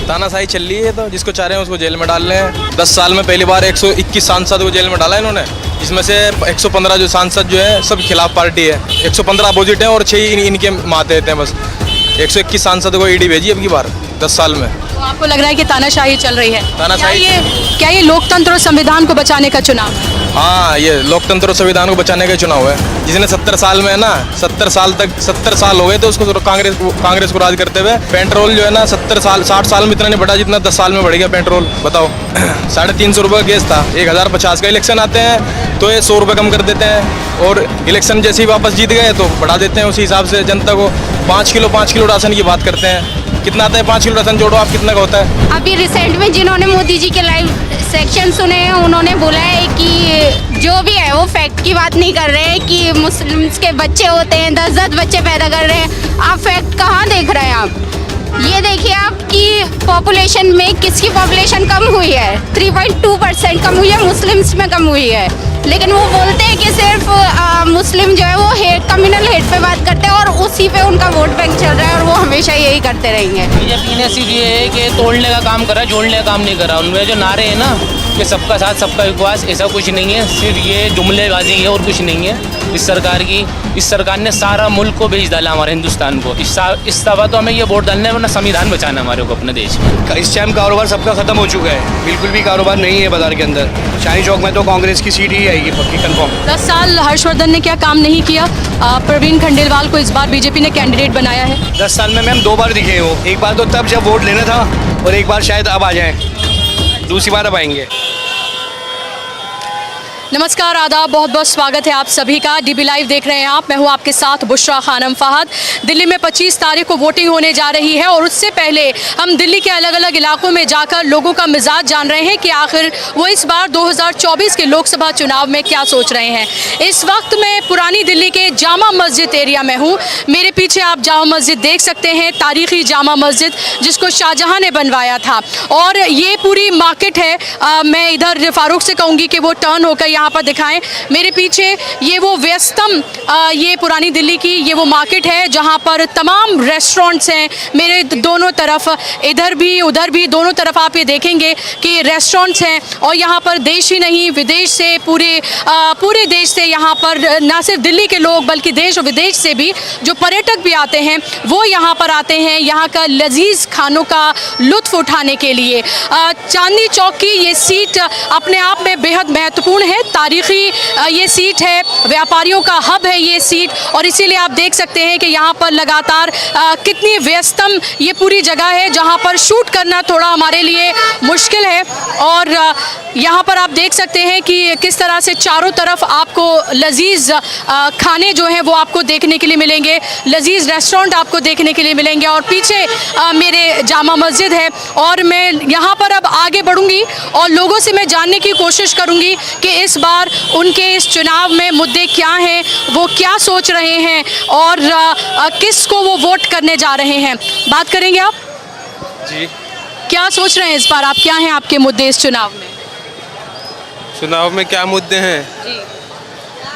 तानाशाही चल रही है, तो जिसको चाह रहे हैं उसको जेल में डाल रहे हैं। 10 साल में पहली बार 121 सांसद को जेल में डाला है इन्होंने, जिसमें से 115 जो सांसद जो है सब खिलाफ पार्टी है, 115 अपोजिट हैं और 6 इनके मातहत हैं। बस 121 सांसद को ईडी भेजी अब की बार 10 साल में। तो आपको लग रहा है कि तानाशाही चल रही है? तानाशाही क्या ये लोकतंत्र और संविधान को बचाने का चुनाव है? हाँ, ये लोकतंत्र और संविधान को बचाने का चुनाव है। जिसने 70 साल में है ना, 70 साल हो गए थे उसको कांग्रेस को राज करते हुए। पेट्रोल जो है ना 60 साल में इतना नहीं बढ़ा जितना 10 साल में बढ़ गया पेट्रोल, बताओ। 350 रुपये का गैस था, 1050 का। इलेक्शन आते हैं तो ये 100 रुपये कम कर देते हैं, और इलेक्शन जैसे ही वापस जीत गए तो बढ़ा देते हैं। उसी हिसाब से जनता को 5 किलो राशन की बात करते हैं। कितना आता है 5 किलो राशन जोड़ो आप, कितना का होता है? अभी रिसेंट में जिन्होंने मोदी जी के लाइव सेक्शन सुने हैं उन्होंने बोला है कि जो भी है वो फैक्ट की बात नहीं कर रहे हैं कि मुस्लिम्स के बच्चे होते हैं, 10-10 बच्चे पैदा कर रहे हैं। आप फैक्ट कहाँ देख रहे हैं आप? ये देखिए आपकी पॉपुलेशन में किसकी पॉपुलेशन कम हुई है? 3.2% कम हुई है, मुस्लिम्स में कम हुई है। लेकिन वो बोलते हैं कि सिर्फ मुस्लिम जो है वो कम्युनल हेट पे बात करते हैं और उसी पे उनका वोट बैंक चल रहा है और वो हमेशा यही करते रहेंगे। बीजेपी ने सिर्फ ये है कि तोड़ने का काम करा, जोड़ने का काम नहीं करा। उनमें जो नारे हैं ना कि सबका साथ सबका विकास, ऐसा कुछ नहीं है, सिर्फ ये जुमलेबाजी है और कुछ नहीं है। इस सरकार ने सारा मुल्क को भेज डाला, हमारे हिंदुस्तान को। इस दफा तो हमें ये वोट डालना है, वरना संविधान बचाना है हमारे को, अपने देश में। इस टाइम कारोबार सबका खत्म हो चुका है, बिल्कुल भी कारोबार नहीं है बाजार के अंदर। चांदनी चौक में तो कांग्रेस की सीट ही आएगी पक्की, कंफर्म। 10 साल हर्षवर्धन ने क्या काम नहीं किया? प्रवीण खंडेलवाल को इस बार बीजेपी ने कैंडिडेट बनाया है। 10 साल में मैम 2 बार दिखे हो, एक बार तो तब जब वोट लेना था और एक बार शायद अब आ जाएं, दूसरी बार अब आएंगे। नमस्कार, आदाब, बहुत बहुत स्वागत है आप सभी का। डीबी लाइव देख रहे हैं आप। मैं हूं आपके साथ बुशरा खानम फहद। दिल्ली में 25 तारीख को वोटिंग होने जा रही है और उससे पहले हम दिल्ली के अलग अलग इलाकों में जाकर लोगों का मिजाज जान रहे हैं कि आखिर वो इस बार 2024 के लोकसभा चुनाव में क्या सोच रहे हैं। इस वक्त मैं पुरानी दिल्ली के जामा मस्जिद एरिया में हूँ। मेरे पीछे आप जामा मस्जिद देख सकते हैं, तारीखी जामा मस्जिद जिसको शाहजहाँ ने बनवाया था। और ये पूरी मार्केट है। मैं इधर फारूक से कहूँगी कि वो टर्न होकर यहाँ पर दिखाएं। मेरे पीछे ये वो व्यस्तम ये पुरानी दिल्ली की ये वो मार्केट है जहाँ पर तमाम रेस्टोरेंट्स हैं। मेरे दोनों तरफ, इधर भी उधर भी, दोनों तरफ आप ये देखेंगे कि रेस्टोरेंट्स हैं। और यहाँ पर देश ही नहीं विदेश से, पूरे देश से, यहाँ पर ना सिर्फ दिल्ली के लोग बल्कि देश और विदेश से भी जो पर्यटक भी आते हैं वो यहाँ पर आते हैं यहाँ का लजीज खानों का लुत्फ़ उठाने के लिए। चांदनी चौक की ये सीट अपने आप में बेहद महत्वपूर्ण है। तारीखी ये सीट है, व्यापारियों का हब है ये सीट, और इसीलिए आप देख सकते हैं कि यहाँ पर लगातार कितनी व्यस्तम ये पूरी जगह है जहाँ पर शूट करना थोड़ा हमारे लिए मुश्किल है। और यहाँ पर आप देख सकते हैं कि किस तरह से चारों तरफ आपको लजीज खाने जो हैं वो आपको देखने के लिए मिलेंगे, लजीज रेस्टोरेंट आपको देखने के लिए मिलेंगे। और पीछे मेरे जामा मस्जिद है और मैं यहाँ पर अब आगे बढ़ूँगी और लोगों से मैं जानने की कोशिश करूँगी कि इस बार उनके इस चुनाव में मुद्दे क्या हैं, वो क्या सोच रहे हैं और किस को वो वोट करने जा रहे हैं। बात करेंगे आप जी, क्या सोच रहे हैं इस बार आप? क्या हैं आपके मुद्दे इस चुनाव में? चुनाव में क्या मुद्दे हैं? जी,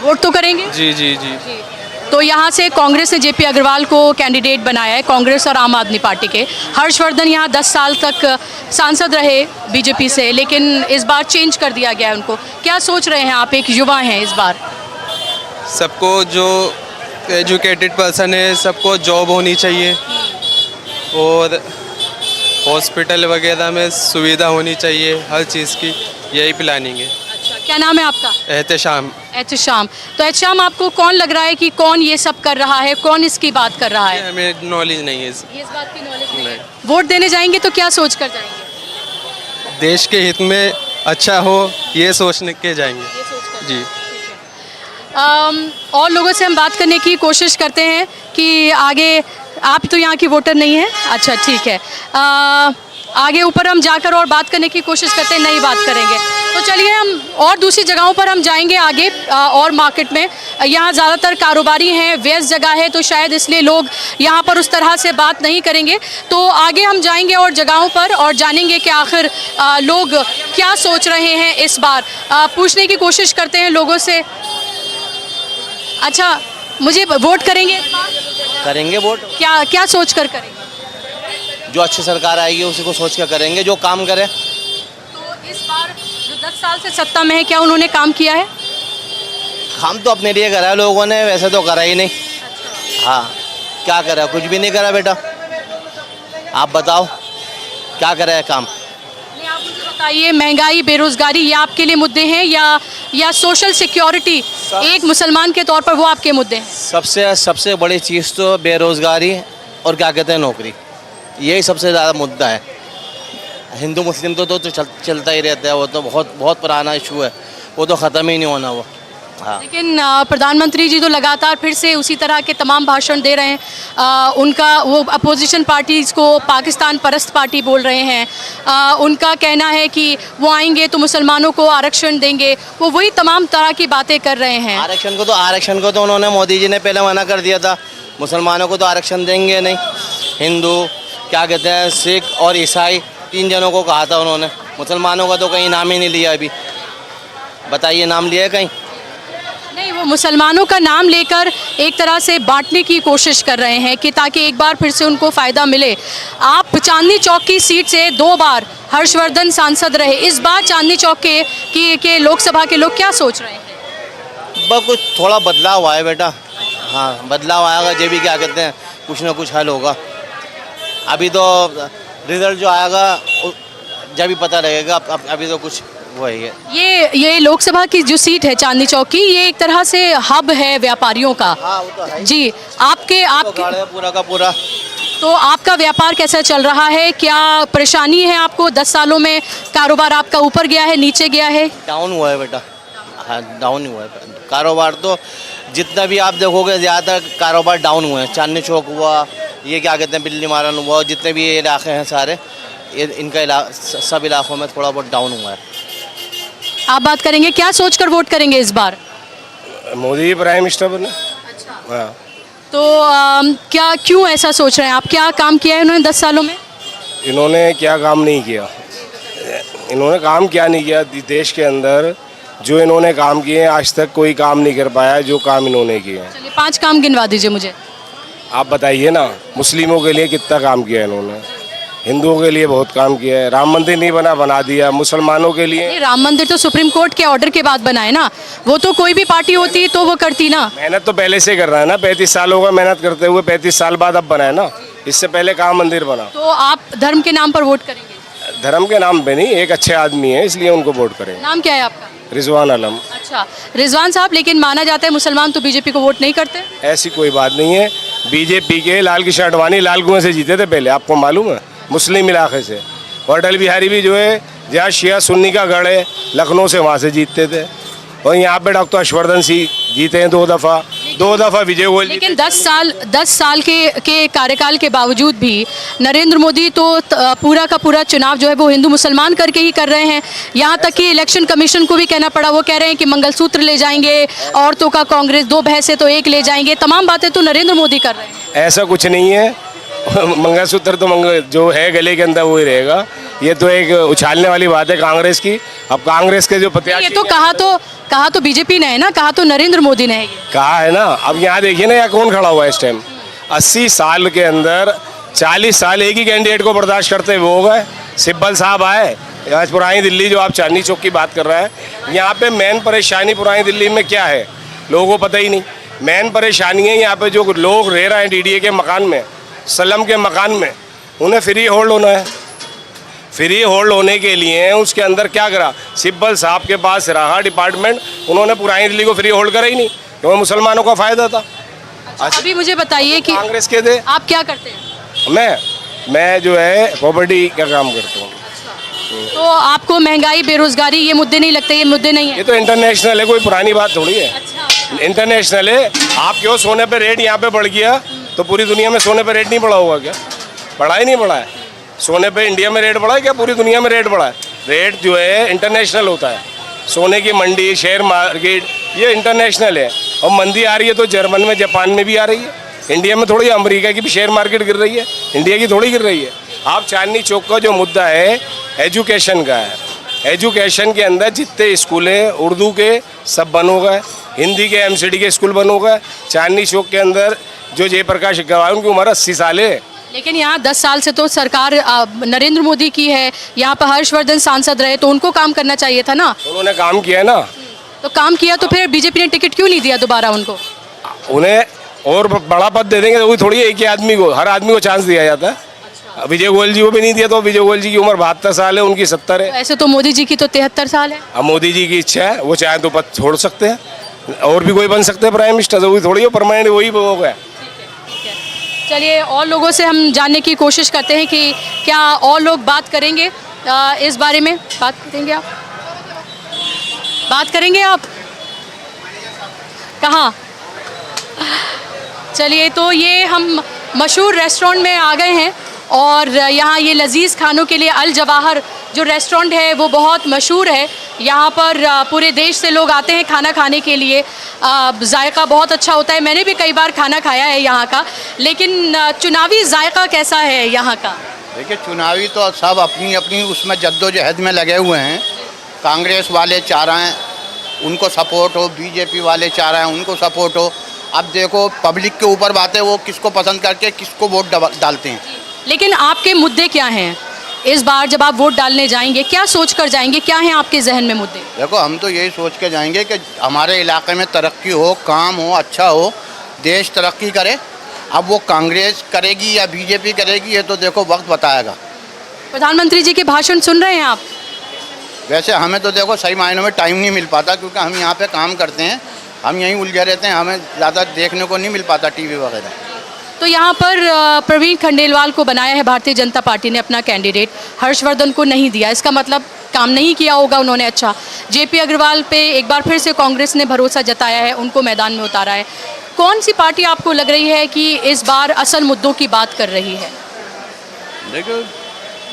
वोट तो करेंगे? जी जी जी, जी। तो यहाँ से कांग्रेस ने जेपी अग्रवाल को कैंडिडेट बनाया है, कांग्रेस और आम आदमी पार्टी के। हर्षवर्धन यहाँ 10 साल तक सांसद रहे बीजेपी से, लेकिन इस बार चेंज कर दिया गया है उनको। क्या सोच रहे हैं आप, एक युवा हैं इस बार? सबको जो एजुकेटेड पर्सन है सबको जॉब होनी चाहिए और हॉस्पिटल वगैरह में सुविधा होनी चाहिए, हर चीज़ की यही प्लानिंग है। अच्छा, क्या नाम है आपका? एहतशाम। एहतशाम। तो एहतशाम, आपको कौन लग रहा है कि कौन ये सब कर रहा है, कौन इसकी बात कर रहा है? हमें नॉलेज नहीं है, ये इस बात की नॉलेज नहीं है। वोट देने जाएंगे तो क्या सोच कर जाएंगे? देश के हित में अच्छा हो ये सोचने के जाएंगे जी। और लोगों से हम बात करने की कोशिश करते हैं कि आगे, आप तो यहाँ की वोटर नहीं है, अच्छा ठीक है। आगे ऊपर हम जाकर और बात करने की कोशिश करते हैं, नई बात करेंगे। तो चलिए हम और दूसरी जगहों पर हम जाएंगे आगे, और मार्केट में यहाँ ज़्यादातर कारोबारी हैं, व्यस्त जगह है, तो शायद इसलिए लोग यहाँ पर उस तरह से बात नहीं करेंगे। तो आगे हम जाएंगे और जगहों पर और जानेंगे कि आखिर लोग क्या सोच रहे हैं इस बार। पूछने की कोशिश करते हैं लोगों से। अच्छा, मुझे वोट करेंगे इस बार? करेंगे वोट। क्या सोच कर करेंगे? जो अच्छी सरकार आएगी उसी को सोच कर करेंगे, जो काम करे। तो इस बार जो 10 साल से सत्ता में है, क्या उन्होंने काम किया है? काम तो अपने लिए करा है लोगों ने, वैसे तो करा ही नहीं। हाँ, क्या करा? कुछ भी नहीं करा बेटा। आप बताओ क्या करा है काम? नहीं, आप मुझे बताइए, महंगाई, बेरोजगारी, ये आपके लिए मुद्दे हैं या सोशल सिक्योरिटी एक मुसलमान के तौर पर वो आपके मुद्दे हैं? सबसे बड़ी चीज़ तो बेरोज़गारी और क्या कहते हैं नौकरी, यही सबसे ज़्यादा मुद्दा है। हिंदू मुस्लिम तो चलता ही रहता है, वो तो बहुत बहुत पुराना इशू है, वो तो ख़त्म ही नहीं होना वो। हाँ, लेकिन प्रधानमंत्री जी तो लगातार फिर से उसी तरह के तमाम भाषण दे रहे हैं। उनका वो अपोजिशन पार्टीज़ को पाकिस्तान परस्त पार्टी बोल रहे हैं। उनका कहना है कि वो आएंगे तो मुसलमानों को आरक्षण देंगे, वो वही तमाम तरह की बातें कर रहे हैं। आरक्षण को तो उन्होंने, मोदी जी ने पहले मना कर दिया था, मुसलमानों को तो आरक्षण देंगे नहीं। हिंदू, क्या कहते हैं, सिख और ईसाई, 3 जनों को कहा था उन्होंने। मुसलमानों का तो कहीं नाम ही नहीं लिया अभी। बताइए, नाम लिया है कहीं? नहीं, वो मुसलमानों का नाम लेकर एक तरह से बांटने की कोशिश कर रहे हैं कि ताकि एक बार फिर से उनको फ़ायदा मिले। आप चांदनी चौक की सीट से 2 बार हर्षवर्धन सांसद रहे, इस बार चांदनी चौक के लोकसभा के लोग क्या सोच रहे हैं? बस कुछ थोड़ा बदलाव आया बेटा। हाँ, बदलाव आएगा, जब भी क्या कहते हैं कुछ ना कुछ हल होगा। अभी तो रिजल्ट जो आएगा जब भी पता लगेगा, अभी तो कुछ वही है। ये लोकसभा की जो सीट है चांदनी चौक की, ये एक तरह से हब है व्यापारियों का। हाँ, वो तो है। जी, आपके पूरा का पूरा। तो आपका व्यापार कैसा चल रहा है? क्या परेशानी है आपको? 10 सालों में कारोबार आपका ऊपर गया है, नीचे गया है? डाउन हुआ है बेटा। हाँ, डाउन हुआ है कारोबार तो। जितना भी आप देखोगे ज़्यादातर कारोबार डाउन हुए हैं। चांदनी चौक हुआ, ये क्या कहते हैं बिल्ली मारन हुआ, जितने भी ये इलाके हैं सारे, इनका सब इलाकों में थोड़ा बहुत डाउन हुआ है। आप बात करेंगे, क्या सोचकर वोट करेंगे इस बार? मोदी प्राइम मिनिस्टर बने। अच्छा। हाँ। तो क्या, क्यों ऐसा सोच रहे हैं आप? क्या काम किया है उन्होंने 10 सालों में? इन्होंने क्या काम नहीं किया? इन्होंने काम क्या नहीं किया? देश के अंदर जो इन्होंने काम किए हैं, आज तक कोई काम नहीं कर पाया जो काम इन्होंने किए हैं। चलिए 5 काम गिनवा दीजिए मुझे। आप बताइए ना, मुस्लिमों के लिए कितना काम किया इन्होंने, हिंदुओं के लिए बहुत काम किया है। राम मंदिर नहीं बना दिया। मुसलमानों के लिए नहीं, राम मंदिर तो सुप्रीम कोर्ट के ऑर्डर के बाद बना है ना, वो तो कोई भी पार्टी होती तो वो करती ना। मेहनत तो पहले से कर रहा है ना, 35 साल हो गए मेहनत करते हुए, 35 साल बाद अब बना है ना। इससे पहले कहाँ मंदिर बना? तो आप धर्म के नाम पर वोट करेंगे? धर्म के नाम पे नहीं, एक अच्छे आदमी है इसलिए उनको वोट करेंगे। नाम क्या है आपका? रिजवान आलम। अच्छा, रिजवान साहब, लेकिन माना जाता है मुसलमान तो बीजेपी को वोट नहीं करते। ऐसी कोई बात नहीं है। बीजेपी के लाल किशन आडवाणी लाल कुएं से जीते थे पहले, आपको मालूम है, मुस्लिम इलाके से। और अटल बिहारी भी जो है, जहाँ शिया सुन्नी का गढ़ है, लखनऊ से वहाँ से जीतते थे। और यहाँ पे डॉक्टर हर्षवर्धन सिंह जीते हैं 2 दफ़ा विजय गोयल। लेकिन 10 साल के कार्यकाल के बावजूद भी नरेंद्र मोदी तो पूरा का पूरा चुनाव जो है वो हिंदू मुसलमान करके ही कर रहे हैं। यहाँ तक कि इलेक्शन कमीशन को भी कहना पड़ा, वो कह रहे हैं कि मंगलसूत्र ले जाएंगे, औरतों का कांग्रेस, 2 भैंसे तो 1 ले जाएंगे, तमाम बातें तो नरेंद्र मोदी कर रहे हैं। ऐसा कुछ नहीं है। मंगलसूत्र तो जो है गले के अंदर वही रहेगा। ये तो एक उछालने वाली बात है कांग्रेस की। अब कांग्रेस के जो प्रत्याशी, ये तो कहा तो बीजेपी ने है ना, कहा तो नरेंद्र मोदी ने है। ये कहा है ना। अब यहाँ देखिए ना, यहाँ कौन खड़ा हुआ है इस टाइम? 80 साल के अंदर 40 साल एक ही कैंडिडेट को बर्दाश्त करते हुए हो गए। सिब्बल साहब आए, आज पुरानी दिल्ली, जो आप चांदनी चौक की बात कर रहे हैं, यहाँ पे मेन परेशानी पुरानी दिल्ली में क्या है लोगों को पता ही नहीं। मेन परेशानी है यहाँ पे जो लोग रह रहे हैं DDA के मकान में, सलम के मकान में, उन्हें फ्री होल्ड होना है। फ्री होल्ड होने के लिए उसके अंदर क्या करा? सिब्बल साहब के पास रहा डिपार्टमेंट, उन्होंने पुरानी दिल्ली को फ्री होल्ड करा ही नहीं, क्योंकि मुसलमानों का फ़ायदा था। अभी मुझे बताइए कि कांग्रेस के थे। आप क्या करते हैं? मैं जो है प्रॉपर्टी का काम करता हूँ। तो आपको महंगाई, बेरोजगारी, ये मुद्दे नहीं लगते? ये मुद्दे नहीं है? ये तो इंटरनेशनल है, कोई पुरानी बात थोड़ी है। अच्छा। इंटरनेशनल है। आप क्यों सोने पे रेट यहाँ पे बढ़ गया तो पूरी दुनिया में सोने पे रेट नहीं बढ़ा होगा क्या? बढ़ा ही नहीं बढ़ा है। सोने पे इंडिया में रेट बढ़ा है क्या? पूरी दुनिया में रेट बढ़ा है। रेट जो है इंटरनेशनल होता है। सोने की मंडी, शेयर मार्केट, ये इंटरनेशनल है। और मंदी आ रही है तो जर्मन में, जापान में भी आ रही है। इंडिया में थोड़ी, अमेरिका की भी शेयर मार्केट गिर रही है, इंडिया की थोड़ी गिर रही है। आप चांदनी चौक का जो मुद्दा है एजुकेशन का है। एजुकेशन के अंदर जितने स्कूल हैं उर्दू के सब बंद हो गए, हिंदी के MCD के स्कूल बंद हो गए। चांदनी चौक के अंदर जो जयप्रकाश अग्रवाल, उनकी उम्र 80 साल है, लेकिन यहाँ 10 साल से तो सरकार नरेंद्र मोदी की है, यहाँ पर हर्षवर्धन सांसद रहे, तो उनको काम करना चाहिए था ना। उन्होंने काम किया है ना। तो काम किया तो फिर बीजेपी ने टिकट क्यों नहीं दिया दोबारा उनको? उन्हें और बड़ा पद दे देंगे तो वही थोड़ी एक ही आदमी को, हर आदमी को चांस दिया जाता है। विजय गोयल जी को भी नहीं दिया, तो विजय गोयल जी की उम्र 72 साल है, उनकी 70 है। ऐसे तो मोदी जी की तो 73 साल है। अब मोदी जी की इच्छा है, वो चाहे तो पद छोड़ सकते हैं, और भी कोई बन सकते हैं प्राइम मिनिस्टर, तो वही थोड़ी हो परमानेंट वही हो गया। चलिए और लोगों से हम जानने की कोशिश करते हैं कि क्या और लोग बात करेंगे इस बारे में। बात करेंगे आप? बात करेंगे आप? कहाँ? चलिए, तो ये हम मशहूर रेस्टोरेंट में आ गए हैं और यहाँ ये लजीज़ खानों के लिए अल जवाहर जो रेस्टोरेंट है वो बहुत मशहूर है। यहाँ पर पूरे देश से लोग आते हैं खाना खाने के लिए। जायका बहुत अच्छा होता है, मैंने भी कई बार खाना खाया है यहाँ का। लेकिन चुनावी जायका कैसा है यहाँ का? देखिए, चुनावी तो सब अपनी अपनी उसमें जद्दोजहद में लगे हुए हैं। कांग्रेस वाले चाह रहे हैं उनको सपोर्ट हो, बीजेपी वाले चाह रहे हैं उनको सपोर्ट हो। अब देखो, पब्लिक के ऊपर बात है, वो किसको पसंद करके किसको वोट डालते हैं। लेकिन आपके मुद्दे क्या हैं इस बार जब आप वोट डालने जाएंगे? क्या सोच कर जाएंगे? क्या हैं आपके जहन में मुद्दे? देखो, हम तो यही सोच के जाएंगे कि हमारे इलाके में तरक्की हो, काम हो, अच्छा हो, देश तरक्की करे। अब वो कांग्रेस करेगी या बीजेपी करेगी, ये तो देखो वक्त बताएगा। प्रधानमंत्री जी के भाषण सुन रहे हैं आप? वैसे हमें तो देखो सही मायनों में टाइम नहीं मिल पाता, क्योंकि हम यहाँ पे काम करते हैं, हम यहीं उलझे रहते हैं, हमें ज़्यादा देखने को नहीं मिल पाता टीवी वगैरह। तो यहाँ पर प्रवीण खंडेलवाल को बनाया है भारतीय जनता पार्टी ने अपना कैंडिडेट, हर्षवर्धन को नहीं दिया। इसका मतलब काम नहीं किया होगा उन्होंने। अच्छा, जेपी अग्रवाल पे एक बार फिर से कांग्रेस ने भरोसा जताया है, उनको मैदान में उतारा है। कौन सी पार्टी आपको लग रही है कि इस बार असल मुद्दों की बात कर रही है? देखो,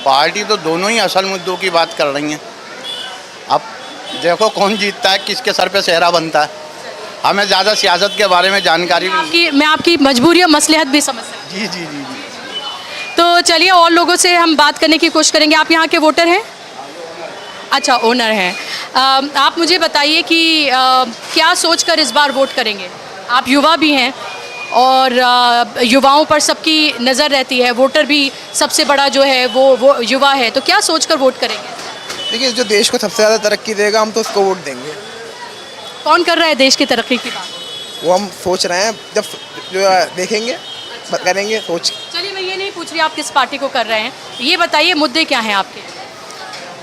पार्टी तो दोनों ही असल मुद्दों की बात कर रही हैं। अब देखो कौन जीतता है, किसके सर पे सेहरा बनता है। हमें ज़्यादा सियासत के बारे में जानकारी मैं आपकी मजबूरी और मसलहत भी समझ सकती हूँ। जी। तो चलिए और लोगों से हम बात करने की कोशिश करेंगे। आप यहाँ के वोटर हैं? अच्छा, ओनर हैं। आप मुझे बताइए कि क्या सोचकर इस बार वोट करेंगे? आप युवा भी हैं और युवाओं पर सबकी नज़र रहती है, वोटर भी सबसे बड़ा जो है वो युवा है, तो क्या सोचकर वोट करेंगे? देखिए, जो देश को सबसे ज़्यादा तरक्की देगा हम तो उसको वोट देंगे। कौन कर रहा है देश की तरक्की की बात? वो हम सोच रहे हैं, जब जो देखेंगे करेंगे सोच। चलिए, मैं ये नहीं पूछ रही आप किस पार्टी को कर रहे हैं, ये बताइए मुद्दे क्या हैं आपके?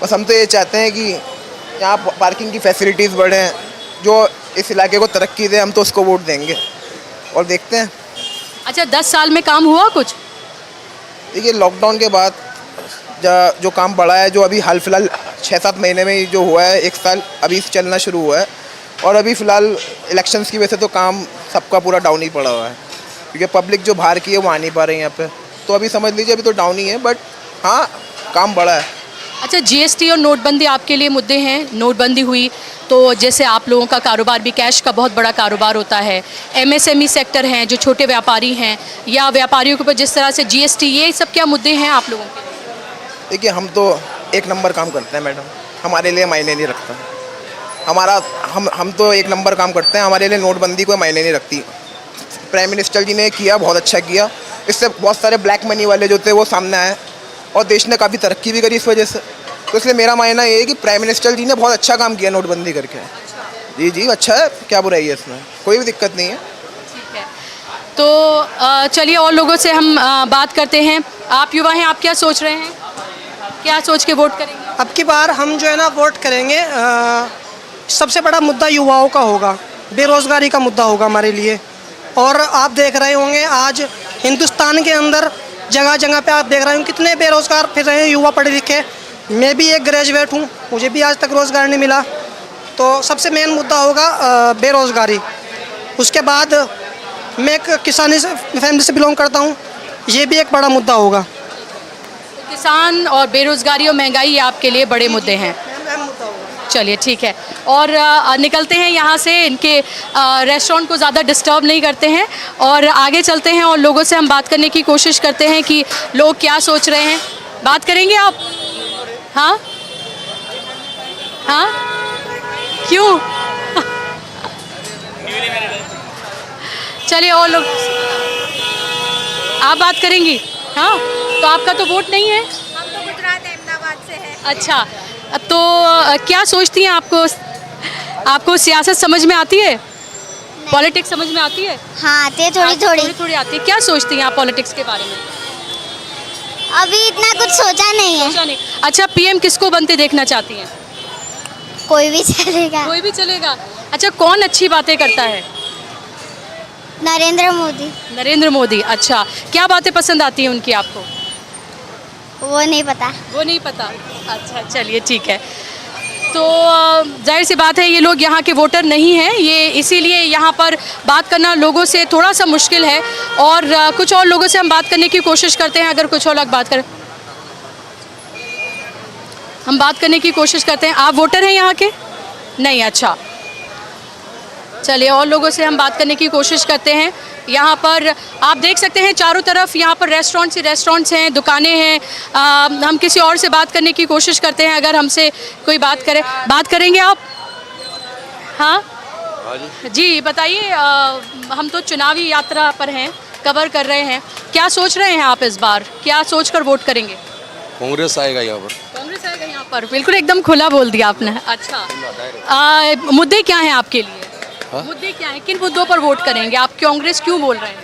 बस हम तो ये चाहते हैं कि यहाँ पार्किंग की फैसिलिटीज़ बढ़ें, जो इस इलाके को तरक्की दे, हम तो उसको वोट देंगे और देखते हैं। अच्छा, 10 साल में काम हुआ कुछ? देखिए, लॉकडाउन के बाद जो काम बढ़ा है, जो अभी हाल फिलहाल 6-7 महीने में जो हुआ है, 1 साल अभी चलना शुरू हुआ है, और अभी फ़िलहाल इलेक्शंस की वजह से तो काम सबका पूरा डाउन ही पड़ा हुआ है, क्योंकि पब्लिक जो बाहर की है वो आ नहीं पा रही है यहाँ पे। तो अभी समझ लीजिए अभी तो डाउन ही है, बट हाँ काम बढ़ा है। अच्छा, जीएसटी और नोटबंदी आपके लिए मुद्दे हैं। नोटबंदी हुई तो जैसे आप लोगों का कारोबार भी, कैश का बहुत बड़ा कारोबार होता है, एमएसएमई सेक्टर हैं, जो छोटे व्यापारी हैं या व्यापारियों के ऊपर जिस तरह से जीएसटी, ये सब क्या मुद्दे हैं आप लोगों के? देखिए, हम तो 1 नंबर काम करते हैं मैडम, हमारे लिए मायने नहीं रखता हमारा। हम तो 1 नंबर काम करते हैं, हमारे लिए नोटबंदी कोई मायने नहीं रखती। प्राइम मिनिस्टर जी ने किया, बहुत अच्छा किया, इससे बहुत सारे ब्लैक मनी वाले जो थे वो सामने आए और देश ने काफ़ी तरक्की भी करी इस वजह से। तो इसलिए मेरा मानना ये है कि प्राइम मिनिस्टर जी ने बहुत अच्छा काम किया नोटबंदी करके। जी अच्छा है, क्या बुराई है इसमें, कोई भी दिक्कत नहीं है। ठीक है, तो चलिए और लोगों से हम बात करते हैं। आप युवा हैं, आप क्या सोच रहे हैं, क्या सोच के वोट करेंगे? अब की बार हम जो है ना वोट करेंगे, सबसे बड़ा मुद्दा युवाओं का होगा, बेरोज़गारी का मुद्दा होगा हमारे लिए। और आप देख रहे होंगे आज हिंदुस्तान के अंदर जगह जगह पे आप देख रहे होंगे कितने बेरोज़गार फिर रहे हैं युवा पढ़े लिखे। मैं भी एक ग्रेजुएट हूँ, मुझे भी आज तक रोज़गार नहीं मिला। तो सबसे मेन मुद्दा होगा बेरोज़गारी। उसके बाद मैं एक किसानी फैमिली से बिलोंग करता हूँ, ये भी एक बड़ा मुद्दा होगा। किसान और बेरोज़गारी और महंगाई आपके लिए बड़े मुद्दे हैं। चलिए ठीक है, और निकलते हैं यहाँ से, इनके रेस्टोरेंट को ज़्यादा डिस्टर्ब नहीं करते हैं और आगे चलते हैं और लोगों से हम बात करने की कोशिश करते हैं कि लोग क्या सोच रहे हैं। बात करेंगे आप? हाँ हाँ, क्यों? चलिए और लोग, आप बात करेंगी? हाँ, तो आपका तो वोट नहीं है? हम तो गुजरात अहमदाबाद से है। अच्छा, तो क्या सोचती हैं, आपको सियासत समझ में आती है? पॉलिटिक्स समझ में आती है? हाँ आते थोड़ी थोड़ी। थोड़ी आती है। क्या सोचती हैं आप पॉलिटिक्स के बारे में? अभी इतना कुछ सोचा नहीं है। सोचा नहीं। अच्छा, पीएम किसको बनते देखना चाहती हैं? कोई भी चलेगा। कोई भी चलेगा। अच्छा, कौन अच्छी बातें करता है? नरेंद्र मोदी। नरेंद्र मोदी। अच्छा, क्या बातें पसंद आती हैं उनकी आपको? वो नहीं पता। वो नहीं पता। अच्छा, चलिए ठीक है। तो जाहिर सी बात है ये लोग यहाँ के वोटर नहीं हैं, ये इसीलिए यहाँ पर बात करना लोगों से थोड़ा सा मुश्किल है। और कुछ और लोगों से हम बात करने की कोशिश करते हैं। अगर कुछ और लोग बात करें, हम बात करने की कोशिश करते हैं। आप वोटर हैं यहाँ के? नहीं। अच्छा, चलिए और लोगों से हम बात करने की कोशिश करते हैं। यहाँ पर आप देख सकते हैं चारों तरफ यहाँ पर रेस्टोरेंट्स हैं, दुकानें हैं। हम किसी और से बात करने की कोशिश करते हैं। अगर हमसे कोई बात करेंगे आप? हाँ जी, बताइए। हम तो चुनावी यात्रा पर हैं, कवर कर रहे हैं। क्या सोच रहे हैं आप इस बार? क्या सोचकर वोट करेंगे? कांग्रेस आएगा यहाँ पर। कांग्रेस आएगा यहाँ पर। बिल्कुल एकदम खुला बोल दिया आपने। अच्छा, मुद्दे क्या हैं आपके लिए? मुद्दे क्या हैं? किन मुद्दों पर वोट करेंगे आप? कांग्रेस क्यों बोल रहे हैं?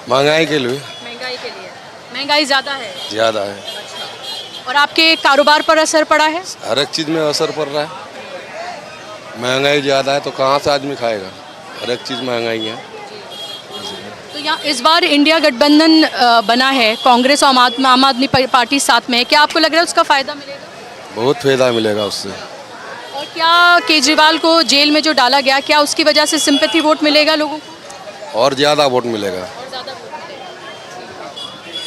महंगाई के लिए। महंगाई के लिए। महंगाई ज़्यादा है? ज़्यादा है। और आपके कारोबार पर असर पड़ा है? हर एक चीज़ में असर पड़ रहा है। महंगाई ज़्यादा है तो कहाँ से आदमी खाएगा? हर एक चीज़ महंगाई है। तो यहाँ इस बार इंडिया गठबंधन बना है, कांग्रेस और आम आदमी पार्टी साथ में है। क्या आपको लग रहा है उसका फ़ायदा मिलेगा? बहुत फायदा मिलेगा उससे। और क्या केजरीवाल को जेल में जो डाला गया, क्या उसकी वजह से सिंपैथी वोट मिलेगा लोगों को? और ज़्यादा वोट मिलेगा।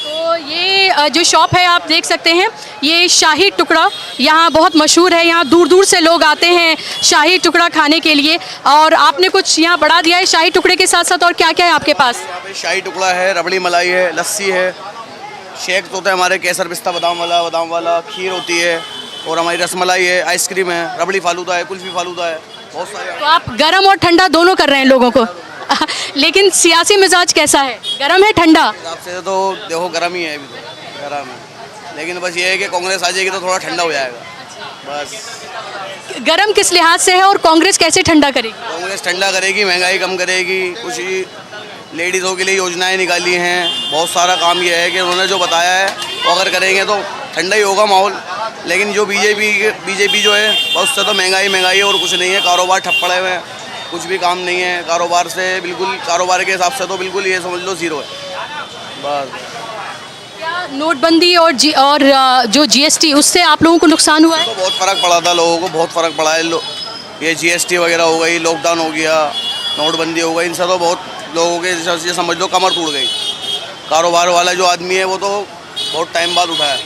तो ये जो शॉप है आप देख सकते हैं, ये शाही टुकड़ा यहाँ बहुत मशहूर है। यहाँ दूर दूर से लोग आते हैं शाही टुकड़ा खाने के लिए। और आपने कुछ यहाँ बढ़ा दिया है शाही टुकड़े के साथ साथ, और क्या क्या है आपके पास? यहाँ पे शाही टुकड़ा है, रबड़ी मलाई है, लस्सी है, शेक होता है हमारे, केसर पिस्ता बादाम वाला, खीर होती है, और हमारी रसमलाई है, आइसक्रीम है, रबड़ी फालूदा है, कुल्फी फालूदा है, बहुत सारे। तो आप गर्म और ठंडा दोनों कर रहे हैं लोगों को। लेकिन सियासी मिजाज कैसा है? गर्म है ठंडा? हिसाब से तो देखो गर्म ही है, अभी तो गर्म है, लेकिन बस ये है कि कांग्रेस आ जाएगी तो थोड़ा ठंडा हो जाएगा बस। गर्म किस लिहाज से है और कांग्रेस कैसे ठंडा करेगी? कांग्रेस ठंडा करेगी, महंगाई कम करेगी, कुछ लेडीज़ों के लिए योजनाएं निकाली हैं, बहुत सारा काम ये है कि उन्होंने जो बताया है वो अगर करेंगे तो ठंडा ही होगा माहौल। लेकिन जो बीजेपी जो है उससे तो महंगाई है और कुछ नहीं है। कारोबार ठप पड़े हुए हैं, कुछ भी काम नहीं है कारोबार से, बिल्कुल कारोबार के हिसाब से तो बिल्कुल ये समझ लो ज़ीरो है बस। क्या नोटबंदी और जो जीएसटी, उससे आप लोगों को नुकसान हुआ है? तो बहुत फ़र्क पड़ा था, लोगों को बहुत फ़र्क पड़ा है। ये जीएसटी वगैरह हो गई, लॉकडाउन हो गया, नोटबंदी हो गई, इनसे तो बहुत लोगों के ये समझ लो कमर टूट गई। कारोबार वाला जो आदमी है वो तो बहुत टाइम बाद उठा है।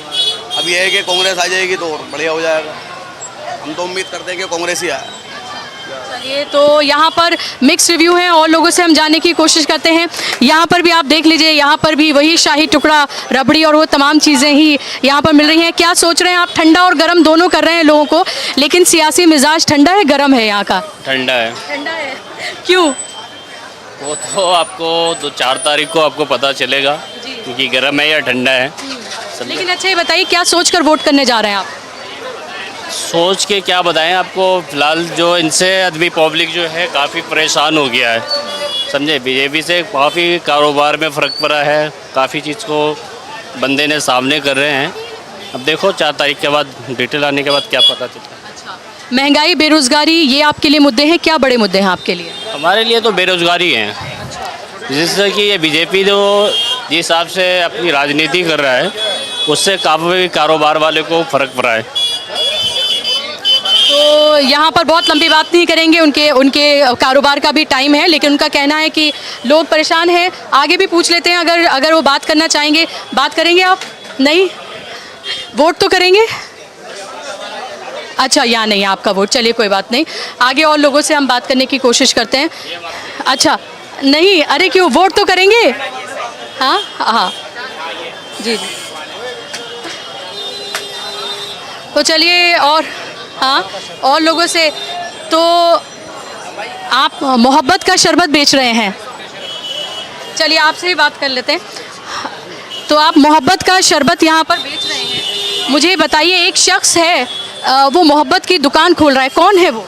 अब ये है कि कांग्रेस आ जाएगी तो बढ़िया हो जाएगा। हम तो उम्मीद करते हैं कि कांग्रेस ही आए। चलिए, तो यहाँ पर मिक्स रिव्यू हैं और लोगों से हम जानने की कोशिश करते हैं। यहाँ पर भी आप देख लीजिए, यहाँ पर भी वही शाही टुकड़ा, रबड़ी और वो तमाम चीज़ें ही यहाँ पर मिल रही हैं। क्या सोच रहे हैं आप? ठंडा और गर्म दोनों कर रहे हैं लोगों को, लेकिन सियासी मिजाज ठंडा है गर्म है यहाँ का? ठंडा है। ठंडा है। क्यों? वो तो आपको 4 तारीख को आपको पता चलेगा कि गर्म है या ठंडा है। लेकिन अच्छा ये बताइए, क्या सोचकर वोट करने जा रहे हैं आप? सोच के क्या बताएं आपको, फिलहाल जो इनसे आदमी पब्लिक जो है काफ़ी परेशान हो गया है, समझे। बीजेपी से काफ़ी कारोबार में फ़र्क पड़ा है, काफ़ी चीज़ को बंदे ने सामने कर रहे हैं। अब देखो 4 तारीख के बाद डिटेल आने के बाद क्या पता चलता है। अच्छा, महंगाई, बेरोज़गारी, ये आपके लिए मुद्दे हैं? क्या बड़े मुद्दे हैं आपके लिए? हमारे लिए तो बेरोज़गारी है, जिससे कि ये बीजेपी जो जिस हिसाब से अपनी राजनीति कर रहा है उससे काफ़ी कारोबार वाले को फ़र्क पड़ा है। तो यहाँ पर बहुत लंबी बात नहीं करेंगे, उनके कारोबार का भी टाइम है, लेकिन उनका कहना है कि लोग परेशान हैं। आगे भी पूछ लेते हैं, अगर वो बात करना चाहेंगे। बात करेंगे आप? नहीं, वोट तो करेंगे? अच्छा, यहाँ नहीं आपका वोट, चलिए कोई बात नहीं। आगे और लोगों से हम बात करने की कोशिश करते हैं। अच्छा, नहीं, अरे क्यों, वोट तो करेंगे? हाँ हाँ जी जी। तो चलिए और लोगों से। तो आप मोहब्बत का शरबत बेच रहे हैं, चलिए आपसे ही बात कर लेते हैं। तो आप मोहब्बत का शरबत यहाँ पर बेच रहे हैं, मुझे बताइए एक शख्स है वो मोहब्बत की दुकान खोल रहा है, कौन है वो?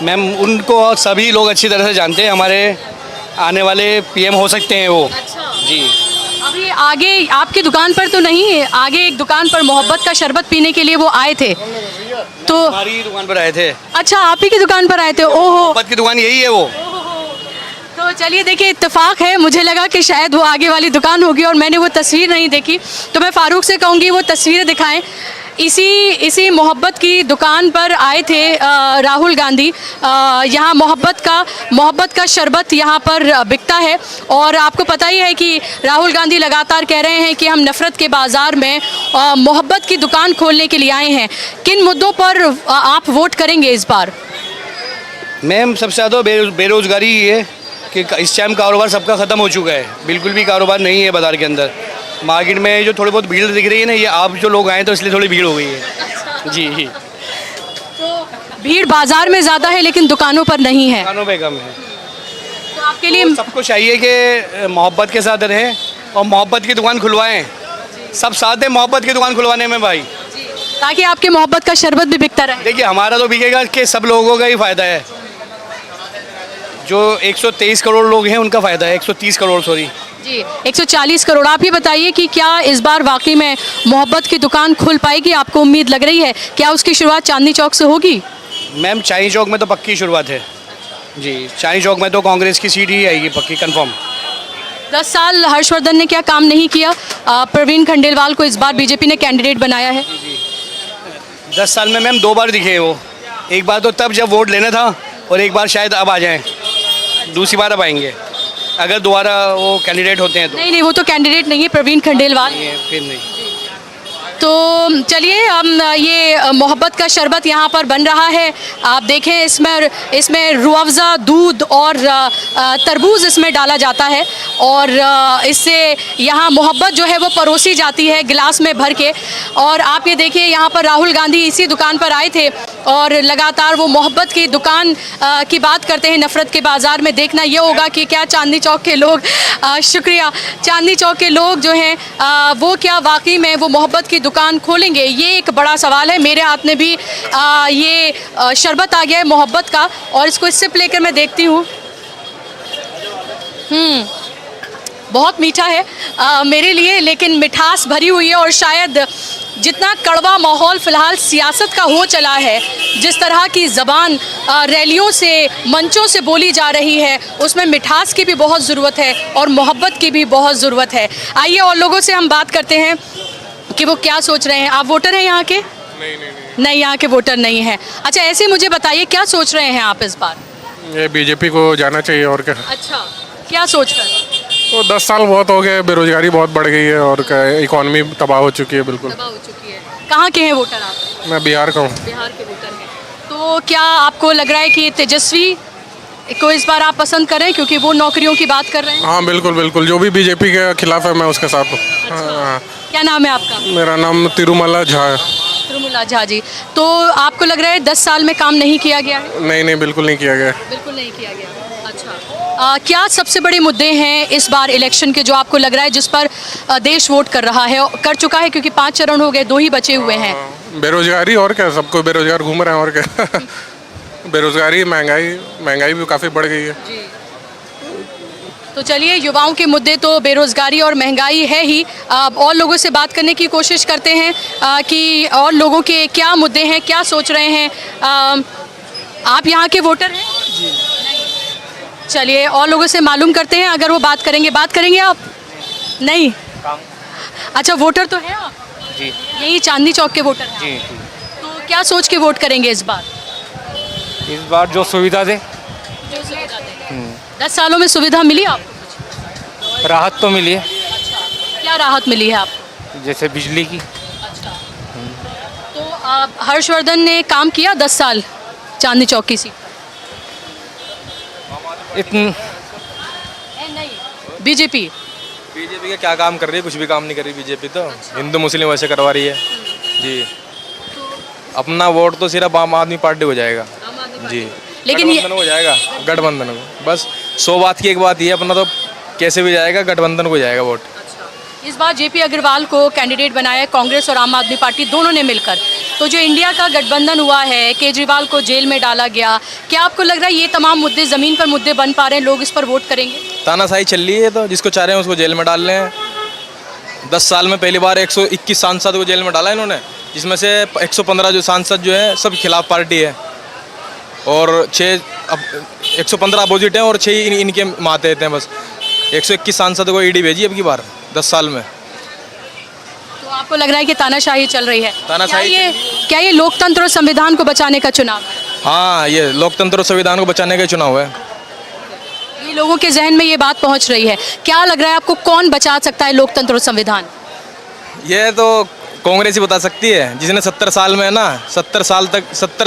मैम उनको सभी लोग अच्छी तरह से जानते हैं, हमारे आने वाले पीएम हो सकते हैं वो। अच्छा जी। अभी आगे आपकी दुकान पर तो नहीं, आगे एक दुकान पर मोहब्बत का शरबत पीने के लिए वो आए थे, तो हमारी दुकान पर आए थे। अच्छा आप ही की दुकान पर आए थे? ओहो, मोहब्बत की दुकान यही है वो। तो चलिए देखिए इत्तेफाक है, मुझे लगा कि शायद वो आगे वाली दुकान होगी और मैंने वो तस्वीर नहीं देखी, तो मैं फ़ारूक से कहूँगी वो तस्वीरें दिखाएं। इसी मोहब्बत की दुकान पर आए थे राहुल गांधी। यहाँ मोहब्बत का शरबत यहाँ पर बिकता है और आपको पता ही है कि राहुल गांधी लगातार कह रहे हैं कि हम नफ़रत के बाज़ार में मोहब्बत की दुकान खोलने के लिए आए हैं। किन मुद्दों पर आप वोट करेंगे इस बार? मैम सबसे ज़्यादा बेरोज़गारी ही है कि इस टाइम कारोबार सबका ख़त्म हो चुका है, बिल्कुल भी कारोबार नहीं है बाज़ार के अंदर। मार्केट में जो थोड़ी बहुत भीड़ दिख रही है ना, ये आप जो लोग आए तो इसलिए थोड़ी भीड़ हो गई है। जी। तो भीड़ बाज़ार में ज़्यादा है लेकिन दुकानों पर नहीं है, दुकानों पे कम है। तो आपके लिए तो सबको चाहिए कि मोहब्बत के साथ रहें और मोहब्बत की दुकान खुलवाएं, सब साथ हैं मोहब्बत की दुकान खुलवाने में भाई, ताकि आपके मोहब्बत का शरबत भी बिकता रहे। देखिए हमारा तो बिकेगा कि सब लोगों का ही फ़ायदा है, जो 123 करोड़ लोग हैं उनका फ़ायदा है, 130 करोड़ सॉरी जी 140 करोड़। आप ये बताइए कि क्या इस बार वाकई में मोहब्बत की दुकान खुल पाएगी? आपको उम्मीद लग रही है? क्या उसकी शुरुआत चांदनी चौक से होगी? मैम चांदनी चौक में तो पक्की शुरुआत है जी, चांदनी चौक में तो कांग्रेस की सीट ही आएगी पक्की कंफर्म। 10 साल हर्षवर्धन ने क्या काम नहीं किया? प्रवीण खंडेलवाल को इस बार बीजेपी ने कैंडिडेट बनाया है। 10 साल में मैम 2 बार दिखे वो, एक बार तो तब जब वोट लेना था और एक बार शायद अब आ जाएं, दूसरी बार अब आएंगे अगर दोबारा वो कैंडिडेट होते हैं तो। नहीं वो तो कैंडिडेट नहीं है, प्रवीण खंडेलवाल। फिर नहीं। तो चलिए हम ये मोहब्बत का शरबत यहाँ पर बन रहा है, आप देखें इसमें रूह अफ़ज़ा, दूध और तरबूज इसमें डाला जाता है और इससे यहाँ मोहब्बत जो है वो परोसी जाती है गिलास में भर के। और आप ये देखिए यहाँ पर राहुल गांधी इसी दुकान पर आए थे और लगातार वो मोहब्बत की दुकान की बात करते हैं नफ़रत के बाज़ार में। देखना ये होगा कि क्या चांदनी चौक के लोग शुक्रिया, चांदनी चौक के लोग जो हैं वो क्या वाकई में वो मोहब्बत की दुकान खोलेंगे? ये एक बड़ा सवाल है। मेरे हाथ में भी ये शरबत आ गया है मोहब्बत का और इसको सिप लेकर मैं देखती हूँ। बहुत मीठा है मेरे लिए, लेकिन मिठास भरी हुई है और शायद जितना कड़वा माहौल फ़िलहाल सियासत का हो चला है, जिस तरह की ज़बान रैलियों से मंचों से बोली जा रही है, उसमें मिठास की भी बहुत ज़रूरत है और मोहब्बत की भी बहुत ज़रूरत है। आइए और लोगों से हम बात करते हैं कि वो क्या सोच रहे हैं। आप वोटर हैं यहाँ के? नहीं यहाँ के वोटर नहीं हैं। अच्छा ऐसे मुझे बताइए क्या सोच रहे हैं आप इस बार? ये बीजेपी को जाना चाहिए और क्या। अच्छा क्या सोच कर? तो 10 साल बहुत हो गए, बेरोजगारी बहुत बढ़ गई है और इकॉनमी तबाह हो चुकी है बिल्कुल। तबाह हो चुकी है। कहाँ के हैं वोटर आप? मैं बिहार का हूँ। बिहार के वोटर हैं। तो क्या आपको लग रहा है कि तेजस्वी को इस बार आप पसंद करें क्योंकि वो नौकरियों की बात कर रहे हैं? हाँ बिल्कुल बिल्कुल, जो भी बीजेपी के खिलाफ है मैं उसके साथ हूँ। अच्छा। क्या नाम है आपका? मेरा नाम तिरुमला झा है। तिरुमला झा जी। तो आपको लग रहा है 10 साल में काम नहीं किया गया है? नहीं बिल्कुल नहीं किया गया। बिल्कुल नहीं किया गया। अच्छा क्या सबसे बड़े मुद्दे हैं इस बार इलेक्शन के जो आपको लग रहा है जिस पर देश वोट कर रहा है, कर चुका है क्योंकि 5 चरण हो गए, 2 ही बचे हुए हैं? बेरोजगारी और क्या, सबको बेरोजगार घूम रहे हैं और क्या। बेरोजगारी, महंगाई भी काफ़ी बढ़ गई है जी। तो चलिए युवाओं के मुद्दे तो बेरोजगारी और महंगाई है ही। और लोगों से बात करने की कोशिश करते हैं कि और लोगों के क्या मुद्दे हैं, क्या सोच रहे हैं। आप यहाँ के वोटर हैं? जी। चलिए और लोगों से मालूम करते हैं अगर वो बात करेंगे आप? नहीं। अच्छा वोटर तो हैं आप? जी। यही चांदनी चौक के वोटर हैं? जी। तो क्या सोच के वोट करेंगे इस बार? इस बार जो सुविधा दे। जो सुविधा दे। 10 सालों में सुविधा मिली आपको? राहत तो मिली है। अच्छा क्या राहत मिली है आपको? जैसे बिजली की। अच्छा तो हर्षवर्धन ने काम किया 10 साल चांदनी चौक की सीट? नहीं बीजेपी का क्या काम कर रही है? कुछ भी काम नहीं कर रही बीजेपी तो। हिंदू मुस्लिम वैसे करवा रही है जी। अपना वोट तो सिर्फ आम आदमी पार्टी को जाएगा जी, लेकिन गठबंधन को जाएगा, गठबंधन को। बस 100 बात की एक बात ये, अपना तो कैसे भी जाएगा, गठबंधन को जाएगा वोट। इस बार जेपी अग्रवाल को कैंडिडेट बनाया है कांग्रेस और आम आदमी पार्टी दोनों ने मिलकर। तो जो इंडिया का गठबंधन हुआ है, केजरीवाल को जेल में डाला गया, क्या आपको लग रहा है ये तमाम मुद्दे ज़मीन पर मुद्दे बन पा रहे हैं, लोग इस पर वोट करेंगे? तानाशाही चल रही है, तो जिसको चाह रहे हैं उसको जेल में डाल रहे हैं। 10 साल में पहली बार 121 सांसद को जेल में डाला इन्होंने, जिसमें से 115 जो सांसद जो है सब खिलाफ पार्टी है और 115 अपोजिट हैं और 6 इनके मातहत हैं। बस 121 सांसद को ईडी भेजी अब की बार 10 साल में। तो आपको लग रहा है कि तानाशाही चल रही है? तानाशाही क्या ये लोकतंत्र और संविधान को बचाने का चुनाव है? हाँ, ये लोकतंत्र और संविधान को बचाने का चुनाव है। ये लोगों के जहन में ये बात पहुंच रही है। क्या लग रहा है आपको, कौन बचा सकता है लोकतंत्र और संविधान? ये तो कांग्रेस ही बता सकती है, जिसने 70 साल में है ना, 70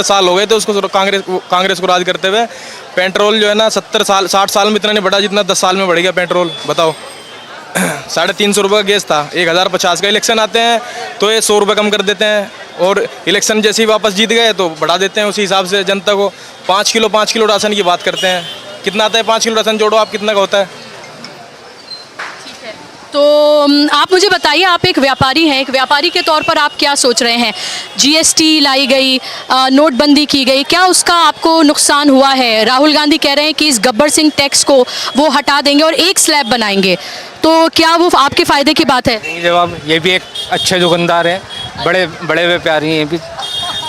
साल हो गए तो उसको कांग्रेस को राज करते हुए। पेट्रोल जो है ना 60 साल में इतना नहीं बढ़ा जितना 10 साल में बढ़ गया पेट्रोल। बताओ 350 रुपये का गैस था, 1050 का। इलेक्शन आते हैं तो ये 100 रुपये कम कर देते हैं और इलेक्शन जैसे ही वापस जीत गए तो बढ़ा देते हैं उसी हिसाब से जनता को। 5 किलो राशन की बात करते हैं, कितना आता है 5 किलो राशन जोड़ो आप, कितना का होता है? तो आप मुझे बताइए, आप एक व्यापारी हैं, एक व्यापारी के तौर पर आप क्या सोच रहे हैं? जीएसटी लाई गई, नोटबंदी की गई, क्या उसका आपको नुकसान हुआ है? राहुल गांधी कह रहे हैं कि इस गब्बर सिंह टैक्स को वो हटा देंगे और एक स्लैब बनाएंगे, तो क्या वो आपके फ़ायदे की बात है? नहीं जवाब, ये भी एक अच्छे दुकानदार हैं, बड़े व्यापारी हैं, ये भी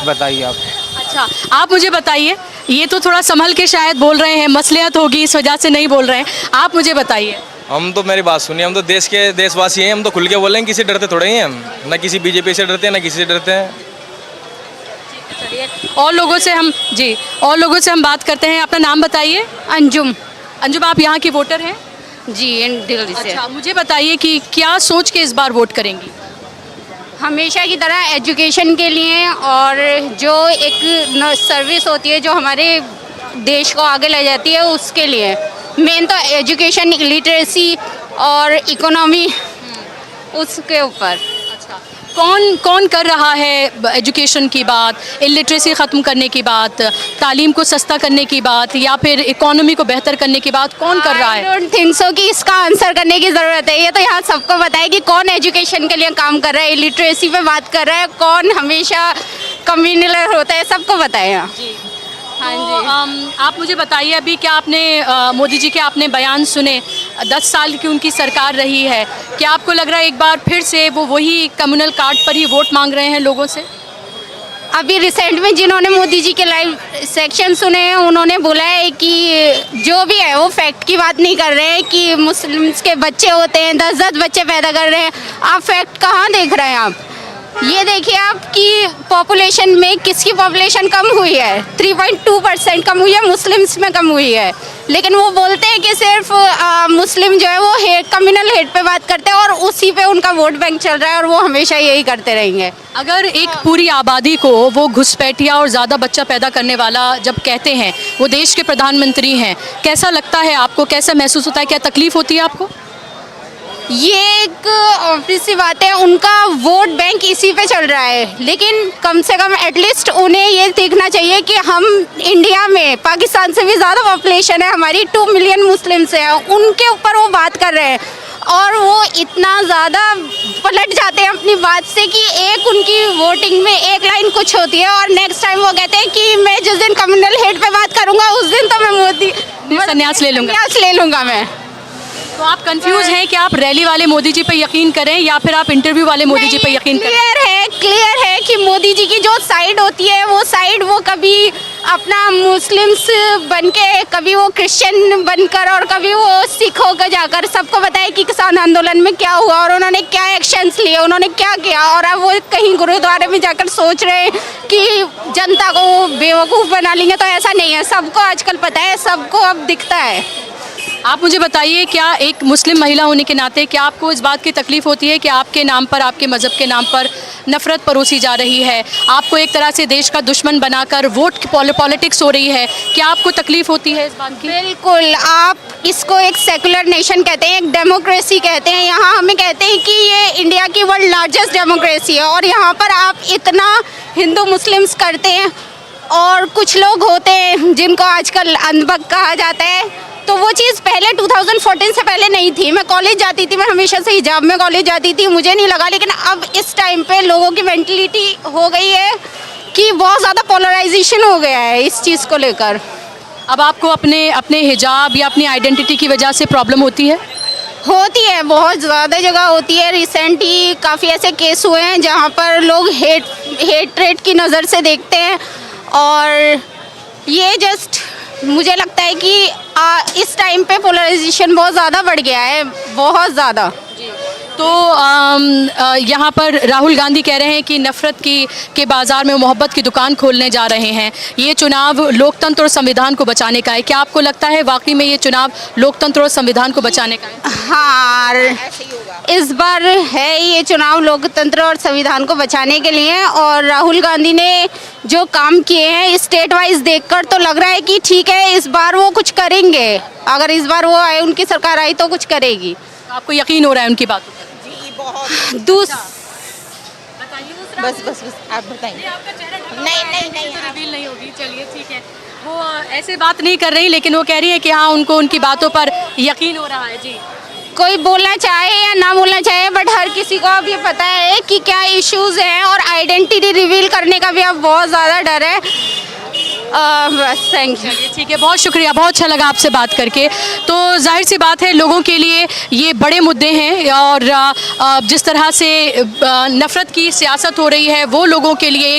बताइए आप। अच्छा, आप मुझे बताइए, ये तो थोड़ा संभल के शायद बोल रहे हैं, मसलियत होगी इस वजह से नहीं बोल रहे हैं, आप मुझे बताइए। हम तो, मेरी बात सुनिए, हम तो देश के देशवासी हैं, हम तो खुल के बोलेंगे, किसी डरते थोड़े ही हैं हम, ना किसी बीजेपी से डरते हैं ना किसी से डरते हैं। और लोगों से हम बात करते हैं। अपना नाम बताइए। अंजुम। अंजुम, आप यहाँ की वोटर हैं? जी, दिल्ली से। अच्छा, मुझे बताइए कि क्या सोच के इस बार वोट करेंगी? हमेशा की तरह एजुकेशन के लिए, और जो एक सर्विस होती है जो हमारे देश को आगे ले जाती है उसके लिए। मेन तो एजुकेशन, लिटरेसी और इकोनॉमी, उसके ऊपर। कौन कर रहा है एजुकेशन की बात, इलिटरेसी ख़त्म करने की बात, तालीम को सस्ता करने की बात, या फिर इकोनॉमी को बेहतर करने की बात, कौन कर रहा है? आई डोंट थिंक सो कि इसका आंसर करने की ज़रूरत है। ये तो यहाँ सबको पता है कि कौन एजुकेशन के लिए काम कर रहा है, इलिटरेसी पे बात कर रहा है, कौन हमेशा कम्युनल होता है, सबको पता है यहाँ। हाँ जी। आप मुझे बताइए, अभी क्या आपने मोदी जी के आपने बयान सुने? 10 साल की उनकी सरकार रही है, क्या आपको लग रहा है एक बार फिर से वो वही कम्युनल कार्ड पर ही वोट मांग रहे हैं लोगों से? अभी रिसेंट में जिन्होंने मोदी जी के लाइव सेक्शन सुने हैं उन्होंने बोला है कि जो भी है वो फैक्ट की बात नहीं कर रहे हैं कि मुस्लिम्स के बच्चे होते हैं, 10-10 बच्चे पैदा कर रहे हैं। आप फैक्ट कहाँ देख रहे हैं? आप ये देखिए आपकी पॉपुलेशन में किसकी पॉपुलेशन कम हुई है? 3.2% कम हुई है, मुस्लिम्स में कम हुई है। लेकिन वो बोलते हैं कि सिर्फ मुस्लिम जो है वो कम्युनल हेट पे बात करते हैं और उसी पे उनका वोट बैंक चल रहा है और वो हमेशा यही करते रहेंगे। अगर एक पूरी आबादी को वो घुसपैठिया और ज़्यादा बच्चा पैदा करने वाला जब कहते हैं, वो देश के प्रधानमंत्री हैं, कैसा लगता है आपको, कैसा महसूस होता है, क्या तकलीफ़ होती है आपको? ये एक ऑब्वियस सी बात है, उनका वोट बैंक इसी पे चल रहा है, लेकिन कम से कम एटलीस्ट उन्हें ये देखना चाहिए कि हम इंडिया में पाकिस्तान से भी ज़्यादा पॉपुलेशन है हमारी, 2 मिलियन मुस्लिम्स हैं, उनके ऊपर वो बात कर रहे हैं और वो इतना ज़्यादा पलट जाते हैं अपनी बात से कि एक उनकी वोटिंग में एक लाइन कुछ होती है और नेक्स्ट टाइम वो कहते हैं कि मैं जिस दिन कम्युनल हेट पे बात करूँगा उस दिन तो मैं मोदी संन्यास ले लूँगा मैं। तो आप कंफ्यूज हैं कि आप रैली वाले मोदी जी पे यकीन करें या फिर आप इंटरव्यू वाले मोदी जी पे यकीन करें? क्लियर है कि मोदी जी की जो साइड होती है वो साइड वो कभी अपना मुस्लिम्स बन के, कभी वो क्रिश्चियन बनकर और कभी वो सिख होकर जाकर, सबको पता है कि किसान आंदोलन में क्या हुआ और उन्होंने क्या एक्शंस लिए, उन्होंने क्या किया, और अब वो कहीं गुरुद्वारे में जाकर सोच रहे हैं कि जनता को बेवकूफ़ बना लेंगे। तो ऐसा नहीं है, सबको आजकल पता है, सबको अब दिखता है। आप मुझे बताइए, क्या एक मुस्लिम महिला होने के नाते क्या आपको इस बात की तकलीफ़ होती है कि आपके नाम पर, आपके मज़हब के नाम पर नफ़रत परोसी जा रही है, आपको एक तरह से देश का दुश्मन बनाकर वोट पॉलिटिक्स हो रही है, क्या आपको तकलीफ़ होती है इस बात की? बिल्कुल, आप इसको एक सेकुलर नेशन कहते हैं, एक डेमोक्रेसी कहते हैं। यहाँ हमें कहते हैं कि ये इंडिया की वर्ल्ड लार्जेस्ट डेमोक्रेसी है और यहाँ पर आप इतना हिंदू मुस्लिम्स करते हैं और कुछ लोग होते हैं जिनको आजकल अंधभक्त कहा जाता है, तो वो चीज़ पहले 2014 से पहले नहीं थी। मैं कॉलेज जाती थी, मैं हमेशा से हिजाब में कॉलेज जाती थी, मुझे नहीं लगा। लेकिन अब इस टाइम पे लोगों की मेंटलिटी हो गई है कि बहुत ज़्यादा पोलराइजेशन हो गया है इस चीज़ को लेकर। अब आपको अपने अपने हिजाब या अपनी आइडेंटिटी की वजह से प्रॉब्लम होती है? होती है, बहुत ज़्यादा जगह होती है। रिसेंटली काफ़ी ऐसे केस हुए हैं जहाँ पर लोग हेट्रेट की नज़र से देखते हैं, और ये जस्ट मुझे लगता है कि इस टाइम पे पोलराइजेशन बहुत ज़्यादा बढ़ गया है, बहुत ज़्यादा। तो यहाँ पर राहुल गांधी कह रहे हैं कि नफ़रत के बाज़ार में मोहब्बत की दुकान खोलने जा रहे हैं। ये चुनाव लोकतंत्र और संविधान को बचाने का है। क्या आपको लगता है वाकई में ये चुनाव लोकतंत्र और संविधान को बचाने का है? हाँ, इस बार है ये चुनाव लोकतंत्र और संविधान को बचाने के लिए। और राहुल गांधी ने जो काम किए हैं स्टेट वाइज देखकर तो लग रहा है कि ठीक है, इस बार वो कुछ करेंगे। अगर इस बार वो आए, उनकी सरकार आई तो कुछ करेगी। आपको यकीन हो रहा है उनकी बातों पर? बस आप बताइए। नहीं रिवील नहीं होगी, चलिए ठीक है। वो ऐसे बात नहीं कर रही, लेकिन वो कह रही है कि हाँ उनको उनकी बातों पर यकीन हो रहा है। जी, कोई बोलना चाहे या ना बोलना चाहे, बट हर किसी को अब ये पता है कि क्या इश्यूज हैं, और आइडेंटिटी रिवील करने का भी अब बहुत ज़्यादा डर है। बस थैंक यू। ठीक है, बहुत शुक्रिया, बहुत अच्छा लगा आपसे बात करके। तो जाहिर सी बात है लोगों के लिए ये बड़े मुद्दे हैं, और जिस तरह से नफ़रत की सियासत हो रही है वो लोगों के लिए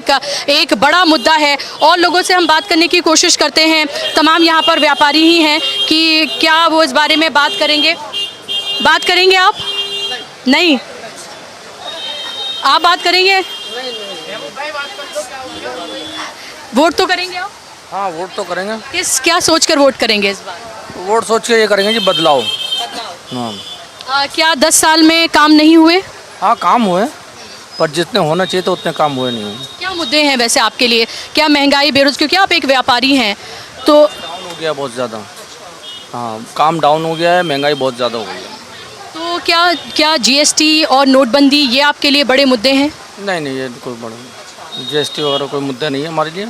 एक बड़ा मुद्दा है। और लोगों से हम बात करने की कोशिश करते हैं, तमाम यहाँ पर व्यापारी ही हैं, कि क्या वो इस बारे में बात करेंगे। बात करेंगे आप? नहीं, आप बात करेंगे? वोट तो करेंगे आप? हाँ, वोट तो करेंगे। क्या सोचकर वोट करेंगे इस बार? वोट सोच के ये करेंगे जी, बदलाव। हाँ। क्या 10 साल में काम नहीं हुए? हाँ, काम हुए, पर जितने होना चाहिए तो उतने काम हुए नहीं हुए। क्या मुद्दे हैं वैसे आपके लिए? क्या महंगाई, बेरोजगारी, क्योंकि आप एक व्यापारी हैं तो डाउन हो गया बहुत ज़्यादा। हाँ, काम डाउन हो गया है, महंगाई बहुत ज़्यादा हो गई है। तो क्या GST और नोटबंदी ये आपके लिए बड़े मुद्दे हैं? नहीं, ये कोई बड़ा GST वगैरह कोई मुद्दा नहीं है हमारे लिए।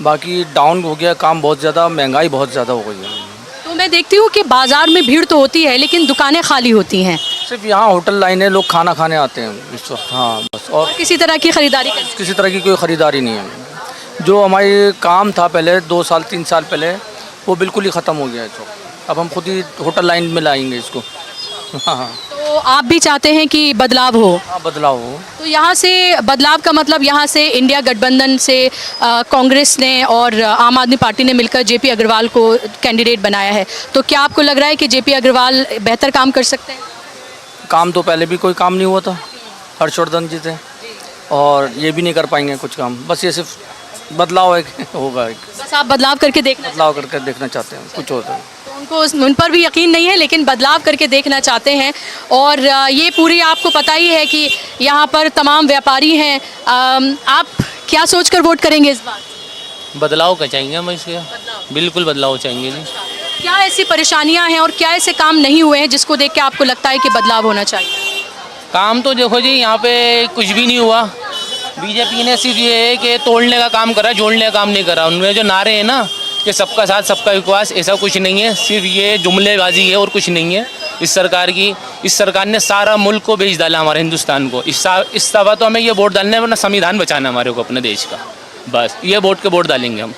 बाकी डाउन हो गया काम बहुत ज़्यादा, महंगाई बहुत ज़्यादा हो गई है। तो मैं देखती हूँ कि बाज़ार में भीड़ तो होती है, लेकिन दुकानें खाली होती हैं। सिर्फ यहाँ होटल लाइन है, लोग खाना खाने आते हैं इस वक्त। हाँ बस, और किसी तरह की ख़रीदारी किसी तरह की कोई ख़रीदारी नहीं है। जो हमारी काम था पहले 2 साल 3 साल पहले, वो बिल्कुल ही ख़त्म हो गया है। तो अब हम खुद ही होटल लाइन में लाएंगे इसको। हाँ, तो आप भी चाहते हैं कि बदलाव हो? हाँ, बदलाव हो। तो यहाँ से बदलाव का मतलब, यहाँ से इंडिया गठबंधन से कांग्रेस ने और आम आदमी पार्टी ने मिलकर JP अग्रवाल को कैंडिडेट बनाया है। तो क्या आपको लग रहा है कि JP अग्रवाल बेहतर काम कर सकते हैं? काम तो पहले भी कोई काम नहीं हुआ था, हर्षवर्धन जी थे, और ये भी नहीं कर पाएंगे कुछ काम। बस ये सिर्फ बदलाव होगा। बस आप बदलाव करके देखना चाहते हैं कुछ होता है। उनको उन पर भी यकीन नहीं है, लेकिन बदलाव करके देखना चाहते हैं। और ये पूरी आपको पता ही है कि यहाँ पर तमाम व्यापारी हैं। आप क्या सोचकर वोट करेंगे इस बार? बदलाव का चाहेंगे हम, इसके बिल्कुल बदलाव चाहेंगे जी। क्या ऐसी परेशानियाँ हैं और क्या ऐसे काम नहीं हुए हैं जिसको देख के आपको लगता है कि बदलाव होना चाहिए? काम तो देखो जी, यहाँ पे कुछ भी नहीं हुआ। बीजेपी ने सिर्फ ये है कि तोड़ने का काम करा, जोड़ने का काम नहीं करा। उनमें जो नारे हैं ना कि सबका साथ सबका विकास, ऐसा कुछ नहीं है, सिर्फ ये जुमलेबाजी है और कुछ नहीं है। इस सरकार ने सारा मुल्क को बेच डाला, हमारे हिंदुस्तान को। इस दफ़ा तो हमें ये वोट डालना है, वरना संविधान बचाना है हमारे को, अपने देश का। बस ये वोट डालेंगे हम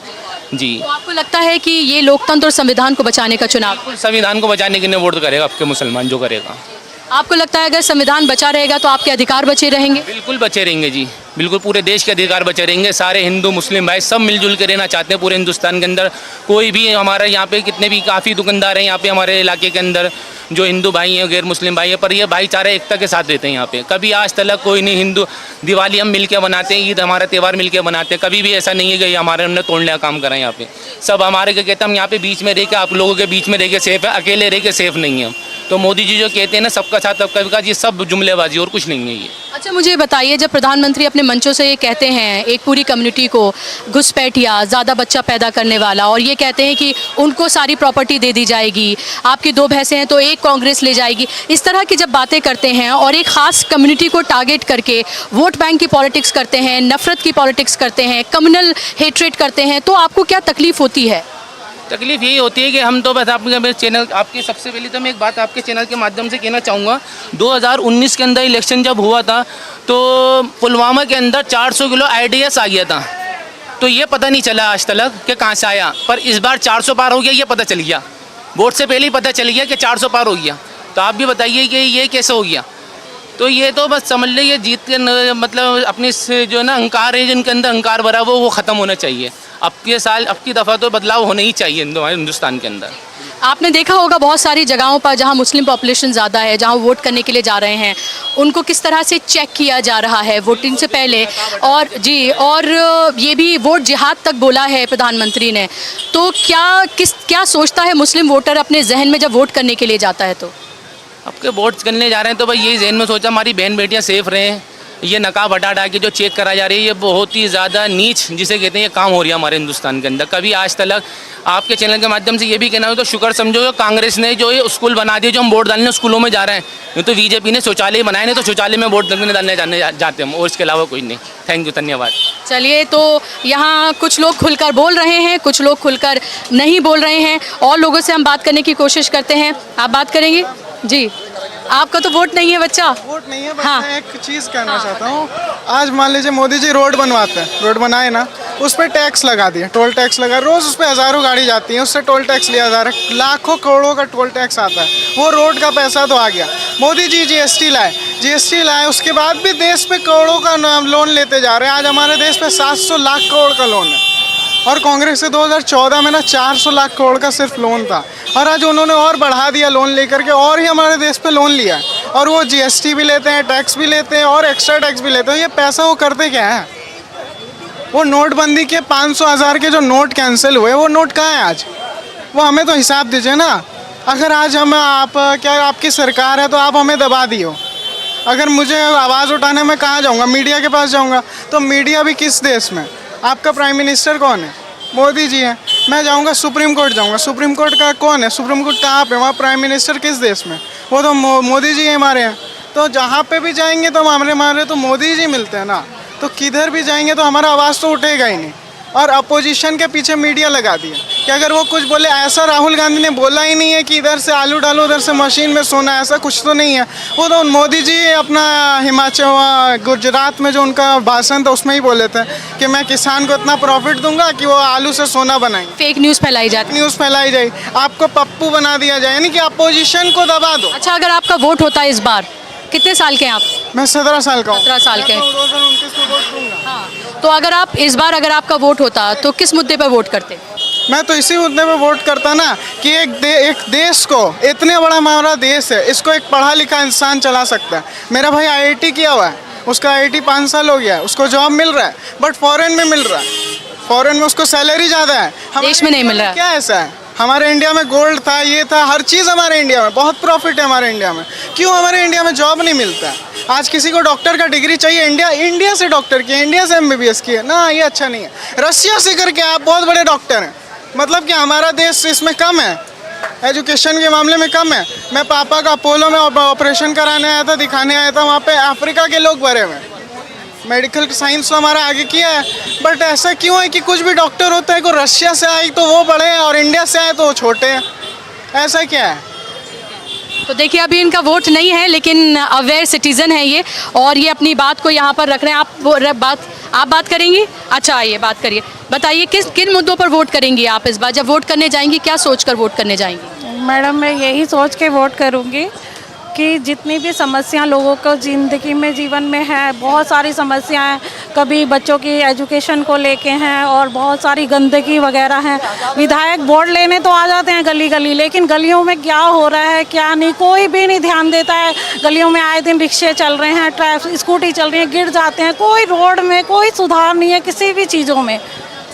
जी। तो आपको लगता है कि ये लोकतंत्र और संविधान को बचाने का चुनाव? संविधान को बचाने के लिए वोट करेगा आपके मुसलमान जो करेगा। आपको लगता है अगर संविधान बचा रहेगा तो आपके अधिकार बचे रहेंगे? बिल्कुल बचे रहेंगे जी, बिल्कुल पूरे देश के अधिकार बचे रहेंगे। सारे हिंदू मुस्लिम भाई सब मिलजुल के रहना चाहते हैं पूरे हिंदुस्तान के अंदर। कोई भी हमारा यहाँ पे कितने भी काफ़ी दुकानदार हैं यहाँ पे हमारे इलाके के अंदर, जो हिंदू भाई हैं, गैर मुस्लिम भाई हैं, पर ये भाईचारा एकता के साथ रहते हैं यहाँ पे। कभी आज तक कोई नहीं, हिंदू दिवाली हम मिलके बनाते हैं, ईद हमारा त्यौहार मिलके बनाते हैं। कभी भी ऐसा नहीं है कि हमारे हमने तोड़ने का काम करा है यहाँ पे। सब हमारे क्या कहते हैं, हम यहाँ पे बीच में रह के, आप लोगों के बीच में रह के सेफ है, अकेले रह के सेफ नहीं है। तो मोदी जी जो कहते हैं ना सबका साथ सबका विकास, ये सब जुमलेबाजी और कुछ नहीं है ये। अच्छा, मुझे बताइए, जब प्रधानमंत्री अपने मंचों से ये कहते हैं एक पूरी कम्युनिटी को घुसपैठिया, ज़्यादा बच्चा पैदा करने वाला, और ये कहते हैं कि उनको सारी प्रॉपर्टी दे दी जाएगी, आपकी 2 भैंसें हैं तो एक कांग्रेस ले जाएगी, इस तरह की जब बातें करते हैं और एक ख़ास कम्युनिटी को टारगेट करके वोट बैंक की पॉलिटिक्स करते हैं, नफ़रत की पॉलिटिक्स करते हैं, कम्युनल हेट्रेट करते हैं, तो आपको क्या तकलीफ़ होती है? तकलीफ यही होती है कि हम तो बस आपके चैनल, आपके सबसे पहले तो मैं एक बात आपके चैनल के माध्यम से कहना चाहूँगा, 2019 के अंदर इलेक्शन जब हुआ था तो पुलवामा के अंदर 400 किलो IDS आ गया था, तो ये पता नहीं चला आज तक कि कहाँ से आया, पर इस बार 400 पार हो गया, ये पता चल गया। वोट से पहले ही पता चल गया कि 400 पार हो गया। तो आप भी बताइए कि ये कैसे हो गया। तो ये तो बस समझ लीजिए जीत के मतलब अपनी जो है ना अहंकार है, जिनके अंदर अहंकार भरा वो ख़त्म होना चाहिए। अब के साल, अब की दफ़ा तो बदलाव होना ही चाहिए हमारे हिंदुस्तान के अंदर। आपने देखा होगा बहुत सारी जगहों पर जहां मुस्लिम पॉपुलेशन ज़्यादा है, जहां वोट करने के लिए जा रहे हैं, उनको किस तरह से चेक किया जा रहा है वोटिंग से पहले। और जी, और ये भी वोट जिहाद तक बोला है प्रधानमंत्री ने। तो क्या सोचता है मुस्लिम वोटर अपने जहन में जब वोट करने के लिए जाता है? तो आपके वोट करने जा रहे हैं तो भाई यही जहन में सोचा हमारी बहन बेटियाँ सेफ रहें। ये नकाब हटा के जो चेक करा जा रही है, ये बहुत ही ज़्यादा नीच जिसे कहते हैं ये काम हो रही है हमारे हिंदुस्तान के अंदर। कभी आज तक आपके चैनल के माध्यम से ये भी कहना हो तो शुक्र समझो कांग्रेस ने जो ये स्कूल बना दिए, जो हम वोट डालने स्कूलों में जा रहे हैं, नहीं तो बीजेपी ने शौचालय बनाए, नहीं तो शौचालय में वोट डालने जाते हम, और इसके अलावा कोई नहीं। थैंक यू, धन्यवाद। चलिए, तो यहाँ कुछ लोग खुलकर बोल रहे हैं, कुछ लोग खुलकर नहीं बोल रहे हैं, और लोगों से हम बात करने की कोशिश करते हैं। आप बात करेंगे? जी, आपका तो वोट नहीं है बच्चा। वोट नहीं है, बस हाँ। मैं एक चीज़ कहना चाहता हूँ। आज मान लीजिए मोदी जी रोड बनवाते हैं, रोड बनाए ना, उस पर टैक्स लगा दिए, टोल टैक्स लगा, रोज़ उस पर हज़ारों गाड़ी जाती है, उससे टोल टैक्स लिया जा रहा है, लाखों करोड़ों का टोल टैक्स आता है, वो रोड का पैसा तो आ गया। मोदी जी GST लाए, उसके बाद भी देश पे करोड़ों का लोन लेते जा रहे हैं। आज हमारे देश पे 700 लाख करोड़ का लोन है, और कांग्रेस से 2014 में ना 400 लाख करोड़ का सिर्फ लोन था, और आज उन्होंने और बढ़ा दिया लोन लेकर के, और ही हमारे देश पे लोन लिया है। और वो GST भी लेते हैं, टैक्स भी लेते हैं, और एक्स्ट्रा टैक्स भी लेते हैं। ये पैसा वो करते क्या है? वो नोटबंदी के 500,000 के जो नोट कैंसिल हुए, वो नोट कहाँ हैं आज? वो हमें तो हिसाब दीजिए ना। अगर आज आपकी सरकार है तो आप हमें दबा दियो। अगर मुझे आवाज़ उठाने में कहाँ जाऊँगा? मीडिया के पास जाऊँगा। तो मीडिया भी किस देश में? आपका प्राइम मिनिस्टर कौन है? मोदी जी हैं। मैं जाऊंगा सुप्रीम कोर्ट जाऊंगा, सुप्रीम कोर्ट का कौन है? सुप्रीम कोर्ट कहाँ पे? वहाँ प्राइम मिनिस्टर किस देश में? वो तो मोदी जी हमारे हैं। तो जहाँ पे भी जाएंगे तो हमारे तो मोदी जी मिलते हैं ना, तो किधर भी जाएंगे तो हमारा आवाज़ तो उठेगा ही नहीं। और अपोजिशन के पीछे मीडिया लगा दिया कि अगर वो कुछ बोले, ऐसा राहुल गांधी ने बोला ही नहीं है कि इधर से आलू डालो उधर से मशीन में सोना, ऐसा कुछ तो नहीं है। वो तो मोदी जी अपना हिमाचल गुजरात में जो उनका भाषण था उसमें ही बोले थे कि मैं किसान को इतना प्रॉफिट दूंगा कि वो आलू से सोना बनाए। फेक न्यूज़ फैलाई जाए, आपको पप्पू बना दिया जाए, यानी कि अपोजिशन को दबा दो। अच्छा, अगर आपका वोट होता है इस बार, कितने साल के हैं आप? मैं 17 साल का हूँ। 17 साल के। 2029 में वोट दूंगा। हाँ, तो अगर आप इस बार अगर आपका वोट होता तो किस मुद्दे पर वोट करते? मैं तो इसी मुद्दे पे वोट करता ना कि एक देश को, इतने बड़ा हमारा देश है, इसको एक पढ़ा लिखा इंसान चला सकता है। मेरा भाई IIT किया हुआ है, उसका IIT 5 साल हो गया है, उसको जॉब मिल रहा है, बट फॉरेन में मिल रहा है, फॉरेन में उसको सैलरी ज़्यादा है, देश में नहीं मिल रहा है। क्या ऐसा है? हमारे इंडिया में गोल्ड था, ये था, हर चीज़ हमारे इंडिया में, बहुत प्रॉफिट है हमारे इंडिया में। क्यों हमारे इंडिया में जॉब नहीं मिलता है? आज किसी को डॉक्टर का डिग्री चाहिए, इंडिया से डॉक्टर किया, इंडिया से MBBS किया ना, ये अच्छा नहीं है। रशिया से करके आप बहुत बड़े डॉक्टर हैं, मतलब कि हमारा देश इसमें कम है, एजुकेशन के मामले में कम है। मैं पापा का अपोलो में ऑपरेशन कराने आया था, दिखाने आया था, वहाँ पे अफ्रीका के लोग भरे हुए। मेडिकल साइंस तो हमारा आगे किया है, बट ऐसा क्यों है कि कुछ भी डॉक्टर होता है को रशिया से आए तो वो बड़े हैं और इंडिया से आए तो वो छोटे हैं? ऐसा क्या है? तो देखिए, अभी इनका वोट नहीं है, लेकिन अवेयर सिटीज़न है ये, और ये अपनी बात को यहाँ पर रख रहे हैं। आप बात करेंगी? अच्छा, आइए बात करिए, बताइए किन मुद्दों पर वोट करेंगी आप इस बार? जब वोट करने जाएंगी क्या सोचकर वोट करने जाएंगी? मैडम, मैं यही सोच के वोट करूँगी कि जितनी भी समस्या लोगों को ज़िंदगी में, जीवन में है, बहुत सारी समस्याएं, कभी बच्चों की एजुकेशन को लेके हैं, और बहुत सारी गंदगी वगैरह हैं। विधायक वोट लेने तो आ जाते हैं गली गली, लेकिन गलियों में क्या हो रहा है क्या नहीं, कोई भी नहीं ध्यान देता है। गलियों में आए दिन रिक्शे चल रहे हैं, ट्रैफिक स्कूटी चल रही है, गिर जाते हैं, कोई रोड में कोई सुधार नहीं है किसी भी चीज़ों में।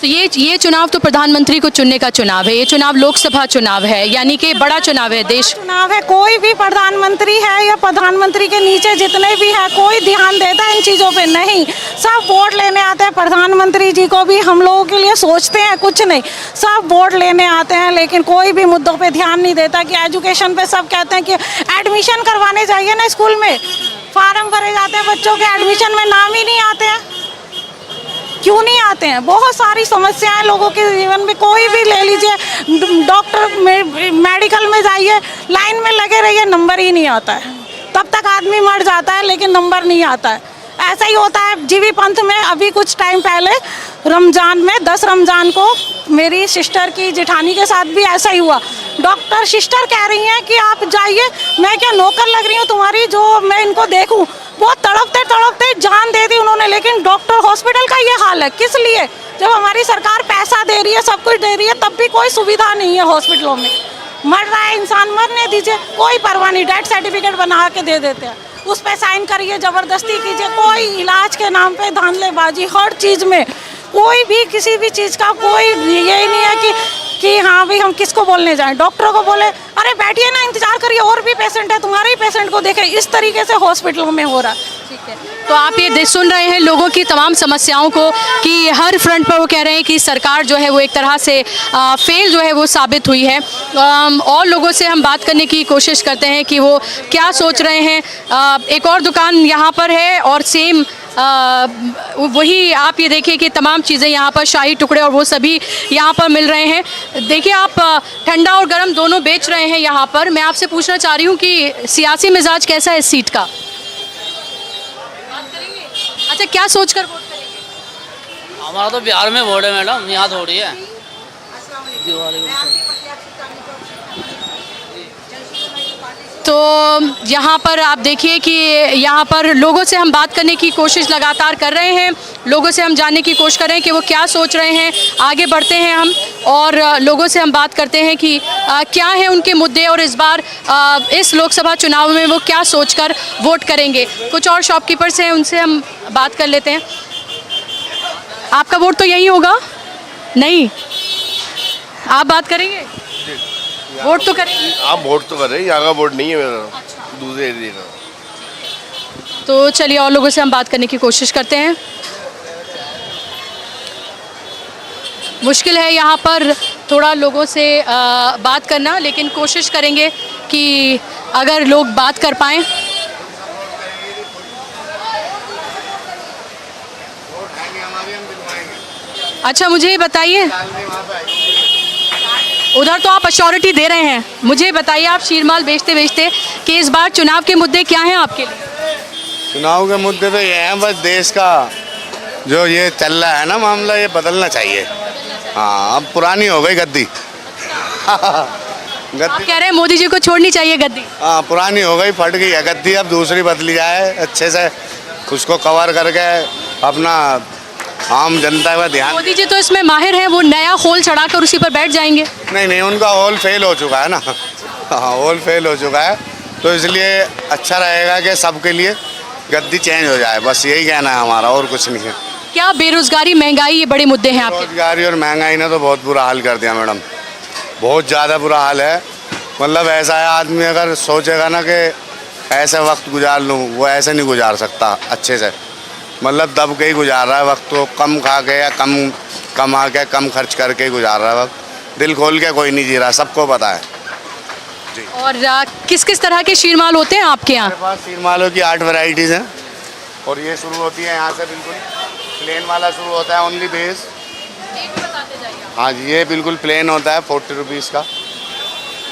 तो ये चुनाव तो प्रधानमंत्री को चुनने का चुनाव है, ये चुनाव लोकसभा चुनाव है, यानी कि बड़ा चुनाव है, देश चुनाव है। कोई भी प्रधानमंत्री है या प्रधानमंत्री के नीचे जितने भी है, कोई ध्यान देता है इन चीज़ों पे? नहीं, सब वोट लेने आते हैं। प्रधानमंत्री जी को भी हम लोगों के लिए सोचते हैं कुछ नहीं, सब वोट लेने आते हैं, लेकिन कोई भी मुद्दों पे ध्यान नहीं देता। कि एजुकेशन पे सब कहते हैं कि एडमिशन करवाने जाइए ना स्कूल में, फार्म भरे जाते हैं, बच्चों के एडमिशन में नाम ही नहीं आते हैं। क्यों नहीं आते हैं? बहुत सारी समस्याएं लोगों के जीवन में, कोई भी ले लीजिए, डॉक्टर में, मेडिकल में जाइए, लाइन में लगे रहिए, नंबर ही नहीं आता है। तब तक आदमी मर जाता है लेकिन नंबर नहीं आता है। ऐसा ही होता है जीबी पंथ में। अभी कुछ टाइम पहले रमज़ान में 10 रमज़ान को मेरी सिस्टर की जेठानी के साथ भी ऐसा ही हुआ। डॉक्टर सिस्टर कह रही हैं कि आप जाइए, मैं क्या नौकर लग रही हूँ तुम्हारी जो मैं इनको देखूँ? बहुत तड़पते तड़पते जान दे दी उन्होंने, लेकिन डॉक्टर हॉस्पिटल का ये हाल है। किस लिए? जब हमारी सरकार पैसा दे रही है, सब कुछ दे रही है, तब भी कोई सुविधा नहीं है हॉस्पिटलों में। मर रहा है इंसान, मरने दीजिए, कोई परवाह नहीं। डेथ सर्टिफिकेट बना के दे देते हैं, उस पर साइन करिए, ज़बरदस्ती कीजिए। कोई इलाज के नाम पे धांधलेबाजी, हर चीज़ में कोई भी किसी भी चीज़ का कोई ये नहीं है कि हाँ भाई हम किसको बोलने जाएं। डॉक्टरों को बोले अरे बैठिए ना, इंतजार करिए, और भी पेशेंट है, तुम्हारे ही पेशेंट को देखें। इस तरीके से हॉस्पिटलों में हो रहा है। ठीक है, तो आप ये सुन रहे हैं लोगों की तमाम समस्याओं को कि हर फ्रंट पर वो कह रहे हैं कि सरकार जो है वो एक तरह से फेल जो है वो साबित हुई है। और लोगों से हम बात करने की कोशिश करते हैं कि वो क्या सोच रहे हैं। एक और दुकान यहाँ पर है और सेम वही आप ये देखिए कि तमाम चीज़ें यहाँ पर, शाही टुकड़े और वो सभी यहाँ पर मिल रहे हैं। देखिए आप ठंडा और गर्म दोनों बेच रहे हैं यहाँ पर। मैं आपसे पूछना चाह रही हूँ कि सियासी मिजाज कैसा है इस सीट का? अच्छा, क्या सोचकर वोट करेंगे? हमारा तो बिहार में वोट है मैडम, यहाँ थोड़ी है। तो यहाँ पर आप देखिए कि यहाँ पर लोगों से हम बात करने की कोशिश लगातार कर रहे हैं। लोगों से हम जानने की कोशिश कर रहे हैं कि वो क्या सोच रहे हैं। आगे बढ़ते हैं हम और लोगों से हम बात करते हैं कि क्या है उनके मुद्दे और इस बार इस लोकसभा चुनाव में वो क्या सोचकर वोट करेंगे। कुछ और शॉपकीपर्स हैं, उनसे हम बात कर लेते हैं। आपका वोट तो यही होगा? नहीं, आप बात करेंगे? वोट तो करेंगे? आप वोट तो कर रहे हैं, यहाँ का वोट नहीं है मेरा। दूसरे एरिया का। तो चलिए और लोगों से हम बात करने की कोशिश करते हैं। मुश्किल है यहाँ पर थोड़ा लोगों से बात करना, लेकिन कोशिश करेंगे कि अगर लोग बात कर पाएँ। अच्छा, मुझे बताइए, उधर तो आप अश्योरिटी दे रहे हैं, मुझे बताइए आप शीरमाल बेचते बेचते कि इस बार चुनाव के मुद्दे क्या हैं आपके लिए? चुनाव के मुद्दे तो ये हैं, बस देश का जो ये चल रहा है ना मामला, ये बदलना चाहिए। हाँ, अब पुरानी हो गई गद्दी। आप कह रहे हैं मोदी जी को छोड़नी चाहिए गद्दी? हाँ, पुरानी हो गई, फट गई है गद्दी, अब दूसरी बदली जाए अच्छे से, उसको कवर करके अपना आम जनता का ध्यान। मोदी जी तो इसमें माहिर हैं, वो नया होल चढ़ाकर उसी पर बैठ जाएंगे। नहीं, उनका होल फेल हो चुका है ना। हाँ, होल फेल हो चुका है, तो इसलिए अच्छा रहेगा कि सबके लिए गद्दी चेंज हो जाए, बस यही कहना है हमारा, और कुछ नहीं है। क्या बेरोजगारी, महंगाई ये बड़े मुद्दे हैं आपके? बेरोजगारी और महंगाई ने तो बहुत बुरा हाल कर दिया मैडम, बहुत ज़्यादा बुरा हाल है। मतलब ऐसा है, आदमी अगर सोचेगा ना कि ऐसे वक्त गुजार लूँ, वो ऐसे नहीं गुजार सकता अच्छे से। मतलब दब के ही गुजार रहा है वक्त, तो कम खा के या कम कमा के कम खर्च करके ही गुजार रहा है वक्त। दिल खोल के कोई नहीं जी रहा, सबको पता है जी। और किस किस तरह के शीरमाल होते हैं आपके यहाँ? हमारे पास शीरमालों की 8 वैरायटीज़ हैं, और ये शुरू होती है यहाँ से, बिल्कुल प्लेन वाला शुरू होता है, ओनली बेस। हाँ जी, ये बिल्कुल प्लेन होता है 40 रुपीज़ का,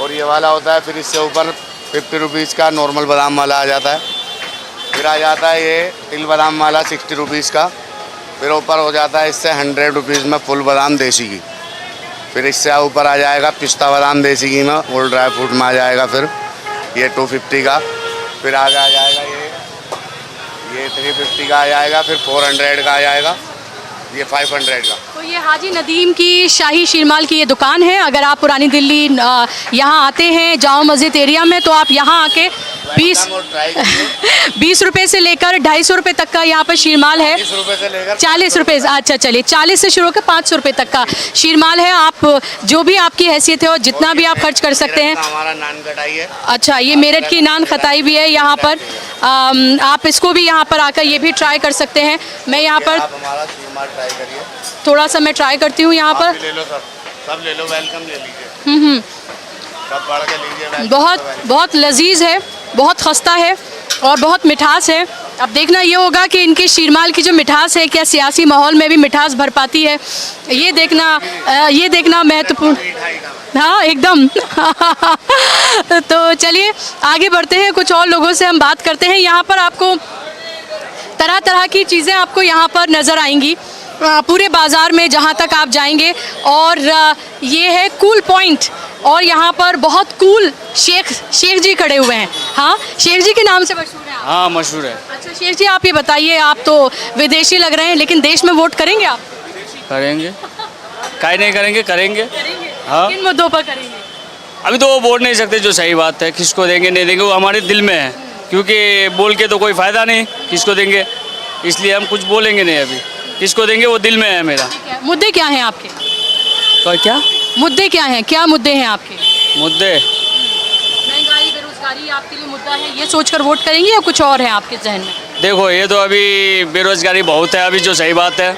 और ये वाला होता है, फिर इससे ऊपर 50 रुपीज़ का नॉर्मल बादाम वाला आ जाता है। फिर आ जाता है ये तिल बादाम वाला 60 रुपीज़ का। फिर ऊपर हो जाता है इससे 100 रुपीज़ में फुल बादाम देसी घी। फिर इससे ऊपर आ जाएगा पिस्ता बादाम देसी घी में, और ड्राई फ्रूट में आ जाएगा फिर ये 250 का। फिर आगे आ जाएगा ये 350 का आ जाएगा, फिर 400 का आ जाएगा, ये 500 का। तो ये हाजी नदीम की शाही शीरमाल की ये दुकान है। अगर आप पुरानी दिल्ली यहाँ आते हैं जामा मस्जिद एरिया में, तो आप यहाँ आके 20 रुपये से लेकर 250 रुपये तक का यहाँ पर शीरमाल है। 40 रुपये, अच्छा चलिए 40 से शुरू होकर 500 रुपये तक का शीरमाल है। आप जो भी आपकी हैसियत है और जितना भी आप खर्च कर सकते हैं। हमारा नान खटाई है। अच्छा, ये मेरठ की नान खटाई भी है यहाँ पर। आप इसको भी यहाँ पर आकर ये भी ट्राई कर सकते हैं। मैं यहाँ पर हमारा शीरमाल ट्राई करिए, थोड़ा सा मैं ट्राई करती हूँ यहाँ पर। ले लो सर, सब ले लो, वेलकम ले लीजिए, सब बढ़ के लीजिए। बहुत लजीज है, बहुत खस्ता है और बहुत मिठास है। अब देखना ये होगा कि इनके शीरमाल की जो मिठास है क्या सियासी माहौल में भी मिठास भर पाती है, ये देखना महत्वपूर्ण। हाँ एकदम। तो चलिए आगे बढ़ते हैं, कुछ और लोगों से हम बात करते हैं। यहाँ पर आपको तरह तरह की चीज़ें आपको यहाँ पर नज़र आएंगी पूरे बाज़ार में जहाँ तक आप जाएंगे। और ये है कूल पॉइंट, और यहाँ पर बहुत कूल शेख जी खड़े हुए हैं। हाँ, शेख जी के नाम से मशहूर है आप? हाँ मशहूर है। अच्छा शेख जी, आप ये बताइए, आप तो विदेशी लग रहे हैं लेकिन देश में वोट करेंगे आप? करेंगे, काहे नहीं करेंगे, करेंगे। हाँ, किन मुद्दों पर करेंगे? अभी तो वो बोल नहीं सकते, जो सही बात है, किसको देंगे नहीं देंगे वो हमारे दिल में है, क्योंकि बोल के तो कोई फ़ायदा नहीं किसको देंगे, इसलिए हम कुछ बोलेंगे नहीं अभी। किसको देंगे वो दिल में है मेरा। मुद्दे क्या हैं आपके? तो क्या मुद्दे क्या हैं, क्या मुद्दे हैं आपके? मुद्दे महंगाई, बेरोजगारी आपके लिए मुद्दा है, ये सोचकर वोट करेंगे या कुछ और है आपके जहन में? देखो, ये तो अभी बेरोजगारी बहुत है अभी, जो सही बात है,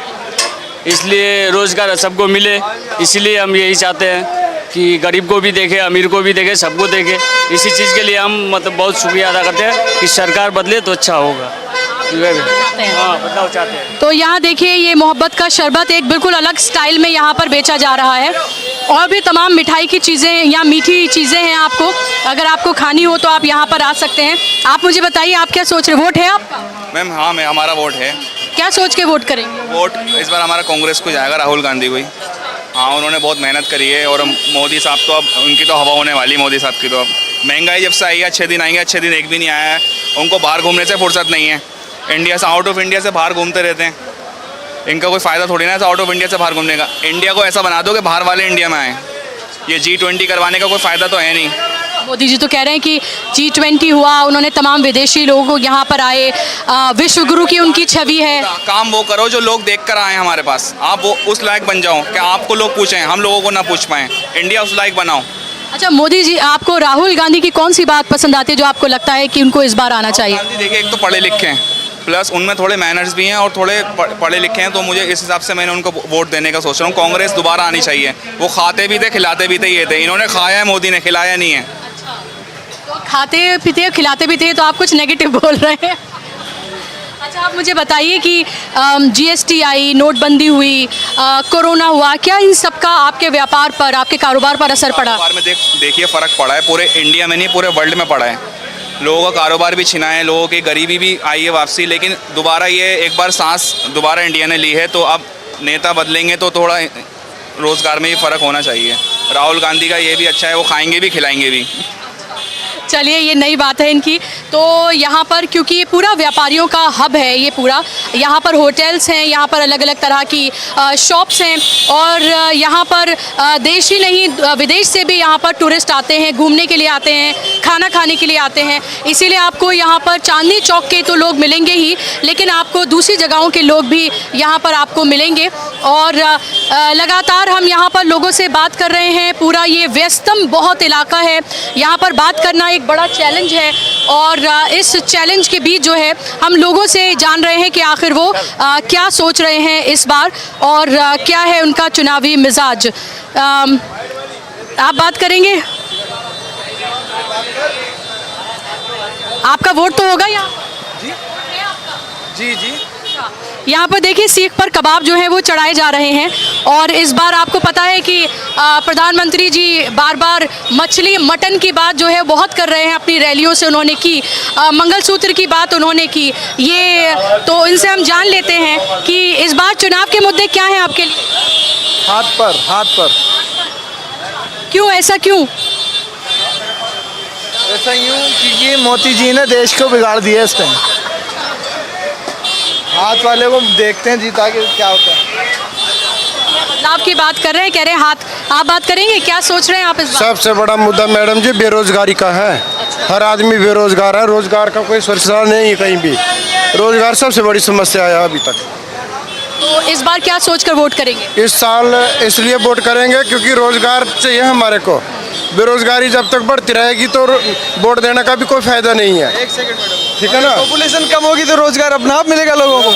इसलिए रोज़गार सबको मिले, इसलिए हम यही चाहते हैं कि गरीब को भी देखे, अमीर को भी देखे, सबको देखे। इसी चीज़ के लिए हम मतलब बहुत शुक्रिया अदा करते हैं कि सरकार बदले तो अच्छा होगा। हाँ, बदलाव चाहते हैं। तो यहाँ देखिए, ये मोहब्बत का शरबत एक बिल्कुल अलग स्टाइल में यहाँ पर बेचा जा रहा है, और भी तमाम मिठाई की चीज़ें या मीठी चीज़ें हैं। आपको अगर आपको खानी हो तो आप यहाँ पर आ सकते हैं। आप मुझे बताइए, आप क्या सोच रहे, वोट है आपका? मैम हाँ, हमारा वोट है। क्या सोच के वोट करेंगे? वोट इस बार हमारा कांग्रेस को जाएगा, राहुल गांधी को ही। हाँ, उन्होंने बहुत मेहनत करी है, और मोदी साहब तो अब उनकी तो हवा होने वाली, मोदी साहब की तो अब महंगाई जब से आई है, अच्छे दिन आएंगे, अच्छे दिन एक भी नहीं आया है। उनको बाहर घूमने से फुर्सत नहीं है, इंडिया से, आउट ऑफ इंडिया से बाहर घूमते रहते हैं। इनका कोई फ़ायदा थोड़ी ना है आउट ऑफ इंडिया से बाहर घूमने का। इंडिया को ऐसा बना दो कि बाहर वाले इंडिया में आए। ये G20 करवाने का कोई फ़ायदा तो है नहीं। मोदी जी तो कह रहे हैं कि G20 हुआ, उन्होंने तमाम विदेशी लोगों को यहाँ पर आए, विश्व गुरु की उनकी छवि है। काम वो करो जो लोग देख कर आए हमारे पास, आप वो उस लायक बन जाओ कि आपको लोग पूछें, हम लोगों को ना पूछ पाएँ। इंडिया उस लायक बनाओ। अच्छा मोदी जी, आपको राहुल गांधी की कौन सी बात पसंद आती है जो आपको लगता है कि उनको इस बार आना चाहिए? देखिए, एक तो पढ़े लिखे हैं, प्लस उनमें थोड़े मैनर्स भी हैं, और थोड़े पढ़े लिखे हैं, तो मुझे इस हिसाब से मैंने उनको वोट देने का सोच रहा हूँ। कांग्रेस दोबारा आनी चाहिए। वो खाते भी थे, खिलाते भी थे, ये थे। इन्होंने खाया है, मोदी ने खिलाया नहीं है। तो खाते पीते खिलाते भी थे, तो आप कुछ नेगेटिव बोल रहे हैं। अच्छा, आप मुझे बताइए कि GST आई, नोटबंदी हुई, कोरोना हुआ, क्या इन सब का आपके व्यापार पर, आपके कारोबार पर असर पड़ा? कारोबार में देखिए फ़र्क पड़ा है, पूरे इंडिया में नहीं, पूरे वर्ल्ड में पड़ा है। लोगों का कारोबार भी छिना है, लोगों की गरीबी भी आई है वापसी। लेकिन दोबारा ये एक बार सांस दोबारा इंडिया ने ली है, तो अब नेता बदलेंगे तो थोड़ा रोज़गार में ही फ़र्क होना चाहिए। राहुल गांधी का ये भी अच्छा है, वो खाएंगे भी खिलाएंगे भी। चलिए, ये नई बात है इनकी। तो यहाँ पर क्योंकि ये पूरा व्यापारियों का हब है, ये पूरा यहाँ पर होटल्स हैं, यहाँ पर अलग अलग तरह की शॉप्स हैं, और यहाँ पर देश ही नहीं विदेश से भी यहाँ पर टूरिस्ट आते हैं, घूमने के लिए आते हैं, खाना खाने के लिए आते हैं। इसीलिए आपको यहाँ पर चांदनी चौक के तो लोग मिलेंगे ही, लेकिन आपको दूसरी जगहों के लोग भी यहाँ पर आपको मिलेंगे। और लगातार हम यहाँ पर लोगों से बात कर रहे हैं। पूरा ये व्यस्तम बहुत इलाका है, यहाँ पर बात करना एक बड़ा चैलेंज है, और इस चैलेंज के बीच जो है हम लोगों से जान रहे हैं कि आखिर वो क्या सोच रहे हैं इस बार, और क्या है उनका चुनावी मिजाज। आप बात करेंगे? आपका वोट तो होगा यहाँ? जी जी। यहाँ पर देखिए, सीख पर कबाब जो है वो चढ़ाए जा रहे हैं, और इस बार आपको पता है कि प्रधानमंत्री जी बार बार मछली मटन की बात जो है बहुत कर रहे हैं, अपनी रैलियों से उन्होंने की, मंगलसूत्र की बात उन्होंने की। ये तो इनसे हम जान लेते हैं कि इस बार चुनाव के मुद्दे क्या हैं आपके लिए? हाथ पर। क्यों, ऐसा क्यों? ऐसा यूँ क्योंकि मोदी जी ने देश को बिगाड़ दिया इस टाइम। हाथ वाले को देखते हैं जीता के क्या होता है। बदलाव की बात कर रहे हैं, कह रहे हैं हाथ। आप बात करेंगे, क्या सोच रहे हैं आप इस बार? सबसे बड़ा मुद्दा मैडम जी बेरोजगारी का है। हर आदमी बेरोजगार है, रोजगार का कोई सिलसिला नहीं है कहीं भी। रोजगार सबसे बड़ी समस्या है अभी तक। तो इस बार क्या सोचकर वोट करेंगे? इस साल इसलिए वोट करेंगे क्योंकि रोजगार चाहिए हमारे को। बेरोजगारी जब तक बढ़ती रहेगी तो वोट देने का भी कोई फायदा नहीं है। एक सेकंड मैडम, ठीक है ना? पॉपुलेशन कम होगी तो रोजगार अपना आप मिलेगा लोगों को।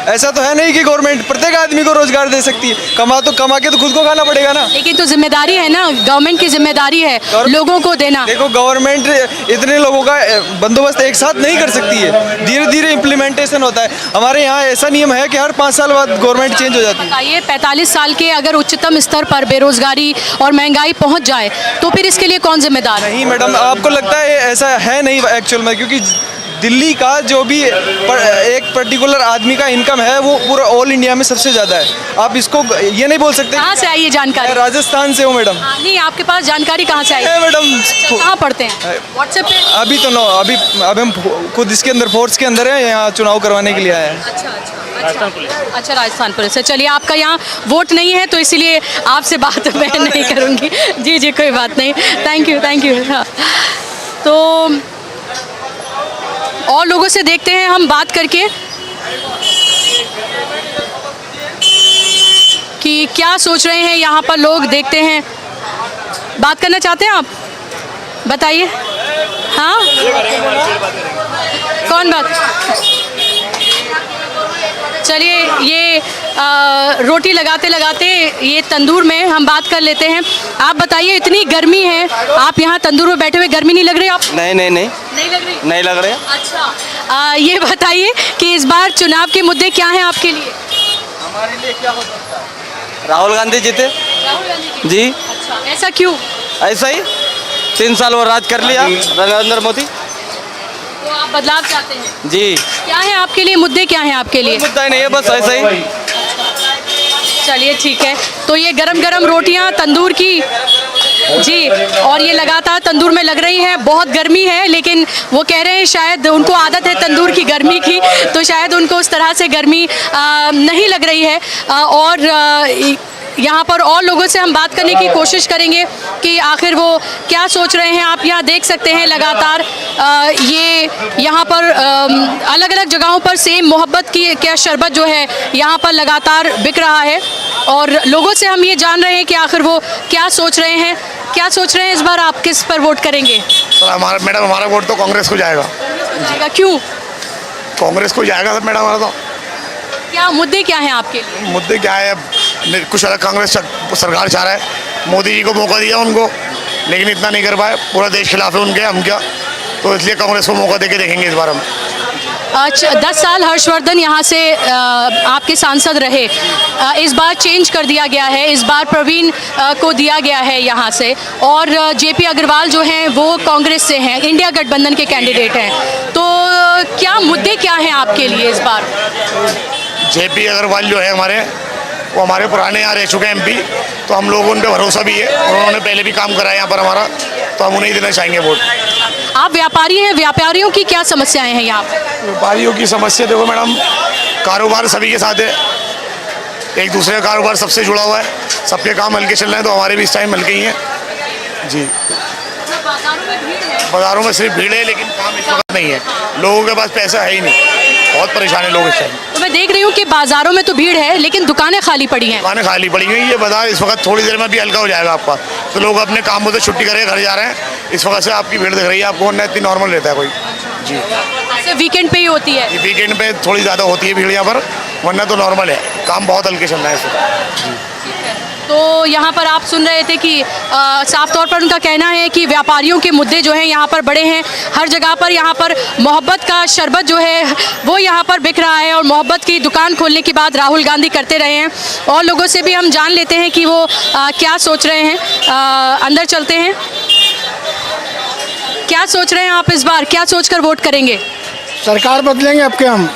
ऐसा तो है नहीं कि गवर्नमेंट प्रत्येक आदमी को रोजगार दे सकती है। कमा के तो खुद को खाना पड़ेगा ना। लेकिन तो जिम्मेदारी है ना, गवर्नमेंट की जिम्मेदारी है लोगों को देना। देखो गवर्नमेंट इतने लोगों का बंदोबस्त एक साथ नहीं कर सकती है, धीरे धीरे इम्प्लीमेंटेशन होता है। हमारे यहाँ ऐसा नियम है कि हर 5 साल बाद गवर्नमेंट चेंज हो जाती है। बताइए 45 साल के अगर उच्चतम स्तर पर बेरोजगारी और महंगाई पहुंच जाए तो फिर इसके लिए कौन जिम्मेदार है? नहीं मैडम, आपको लगता है ऐसा है नहीं एक्चुअल में, क्योंकि दिल्ली का जो भी एक पर्टिकुलर आदमी का इनकम है वो पूरा ऑल इंडिया में सबसे ज़्यादा है। आप इसको ये नहीं बोल सकते। कहाँ से आई ये जानकारी? राजस्थान से हूँ मैडम। नहीं, आपके पास जानकारी कहाँ से आई है मैडम? कहाँ पढ़ते हैं? व्हाट्सएप पे? अभी तो अभी हम खुद इसके अंदर फोर्स के अंदर है, यहाँ चुनाव करवाने के लिए आए हैं। अच्छा, राजस्थान पुलिस से। चलिए, आपका यहाँ वोट नहीं है तो इसीलिए आपसे बात मैं नहीं करूँगी। जी कोई बात नहीं, थैंक यू। हाँ, तो और लोगों से देखते हैं हम बात करके कि क्या सोच रहे हैं यहाँ पर लोग। देखते हैं, बात करना चाहते हैं आप? बताइए। हाँ, कौन बात? चलिए, ये रोटी लगाते लगाते ये तंदूर में हम बात कर लेते हैं। आप बताइए, इतनी गर्मी है, आप यहाँ तंदूर में बैठे हुए, गर्मी नहीं लग रही आप? नहीं लग रही? नहीं लग रहे। अच्छा, ये बताइए कि इस बार चुनाव के मुद्दे क्या हैं आपके लिए? हमारे लिए क्या हो सकता है? राहुल गांधी जीते। राहुल गांधी जी। अच्छा, ऐसा क्यों? ऐसा ही 3 साल वो राज कर लिया नरेंद्र मोदी। तो आप बदलाव चाहते हैं? जी। क्या है आपके लिए मुद्दे, क्या हैं आपके लिए? मुद्दा नहीं है, बस ऐसा ही। चलिए ठीक है, तो ये गरम गरम रोटियां तंदूर की जी, और ये लगातार तंदूर में लग रही है। बहुत गर्मी है, लेकिन वो कह रहे हैं शायद उनको आदत है तंदूर की गर्मी की, तो शायद उनको उस तरह से गर्मी नहीं लग रही है। और यहाँ पर और लोगों से हम बात करने की कोशिश करेंगे कि आखिर वो क्या सोच रहे हैं। आप यहाँ देख सकते हैं लगातार ये यहाँ पर अलग अलग जगहों पर सेम मोहब्बत की क्या शरबत जो है यहाँ पर लगातार बिक रहा है, और लोगों से हम ये जान रहे हैं कि आखिर वो क्या सोच रहे हैं। क्या सोच रहे हैं इस बार आप किस पर वोट करेंगे? हमारा वोट तो कांग्रेस को जाएगा। क्यों कांग्रेस को जाएगा मैडम हमारा तो। क्या मुद्दे क्या हैं आपके लिए? मुद्दे क्या है, कुछ अलग कांग्रेस सरकार चाह रहा है। मोदी जी को मौका दिया उनको, लेकिन इतना नहीं कर पाए। पूरा देश खिलाफ है उनके, हम क्या, तो इसलिए कांग्रेस को मौका देके देखेंगे इस बार हम। 10 साल हर्षवर्धन यहाँ से आपके सांसद रहे, इस बार चेंज कर दिया गया है, इस बार प्रवीण को दिया गया है यहाँ से, और जेपी अग्रवाल जो हैं वो कांग्रेस से हैं, इंडिया गठबंधन के कैंडिडेट हैं। तो क्या मुद्दे क्या हैं आपके लिए इस बार? जेपी अग्रवाल जो है वो हमारे पुराने यहाँ रह चुके हैं एमपी, तो हम लोगों उन पर भरोसा भी है, और उन्होंने पहले भी काम करा है यहाँ पर हमारा, तो हम उन्हें ही देना चाहेंगे वोट। आप व्यापारी हैं, व्यापारियों की क्या समस्याएं हैं यहाँ पर? व्यापारियों की समस्या देखो मैडम, कारोबार सभी के साथ है, एक दूसरे का कारोबार सबसे जुड़ा हुआ है, सबके काम हल्के चल रहे हैं, तो हमारे भी इस टाइम हल्के ही हैं जी। बाज़ारों में सिर्फ भीड़ है, लेकिन काम इस वक्त नहीं है, लोगों के पास पैसा है ही नहीं, बहुत परेशान है लोग इस टाइम। तो मैं देख रही हूँ कि बाज़ारों में तो भीड़ है, लेकिन दुकानें खाली पड़ी हैं। दुकानें खाली पड़ी हुई, ये बाजार इस वक्त थोड़ी देर में भी हल्का हो जाएगा आपका, तो लोग अपने कामों से छुट्टी करके घर जा रहे हैं, इस वक्त से आपकी भीड़ दिख रही है आपको, वरना इतनी नॉर्मल रहता है कोई जी। सिर्फ वीकेंड पे ही होती है? वीकेंड पे थोड़ी ज़्यादा होती है भीड़ यहाँ पर, वरना तो नॉर्मल है, काम बहुत हल्के चल रहा है इस वक्त जी। तो यहाँ पर आप सुन रहे थे कि साफ तौर पर उनका कहना है कि व्यापारियों के मुद्दे जो हैं यहाँ पर बड़े हैं, हर जगह पर यहाँ पर मोहब्बत का शरबत जो है वो यहाँ पर बिक रहा है, और मोहब्बत की दुकान खोलने की बात राहुल गांधी करते रहे हैं। और लोगों से भी हम जान लेते हैं कि वो क्या सोच रहे हैं। अंदर चलते हैं, क्या सोच रहे हैं आप इस बार, क्या सोच कर वोट करेंगे? सरकार बदलेंगे आपके हम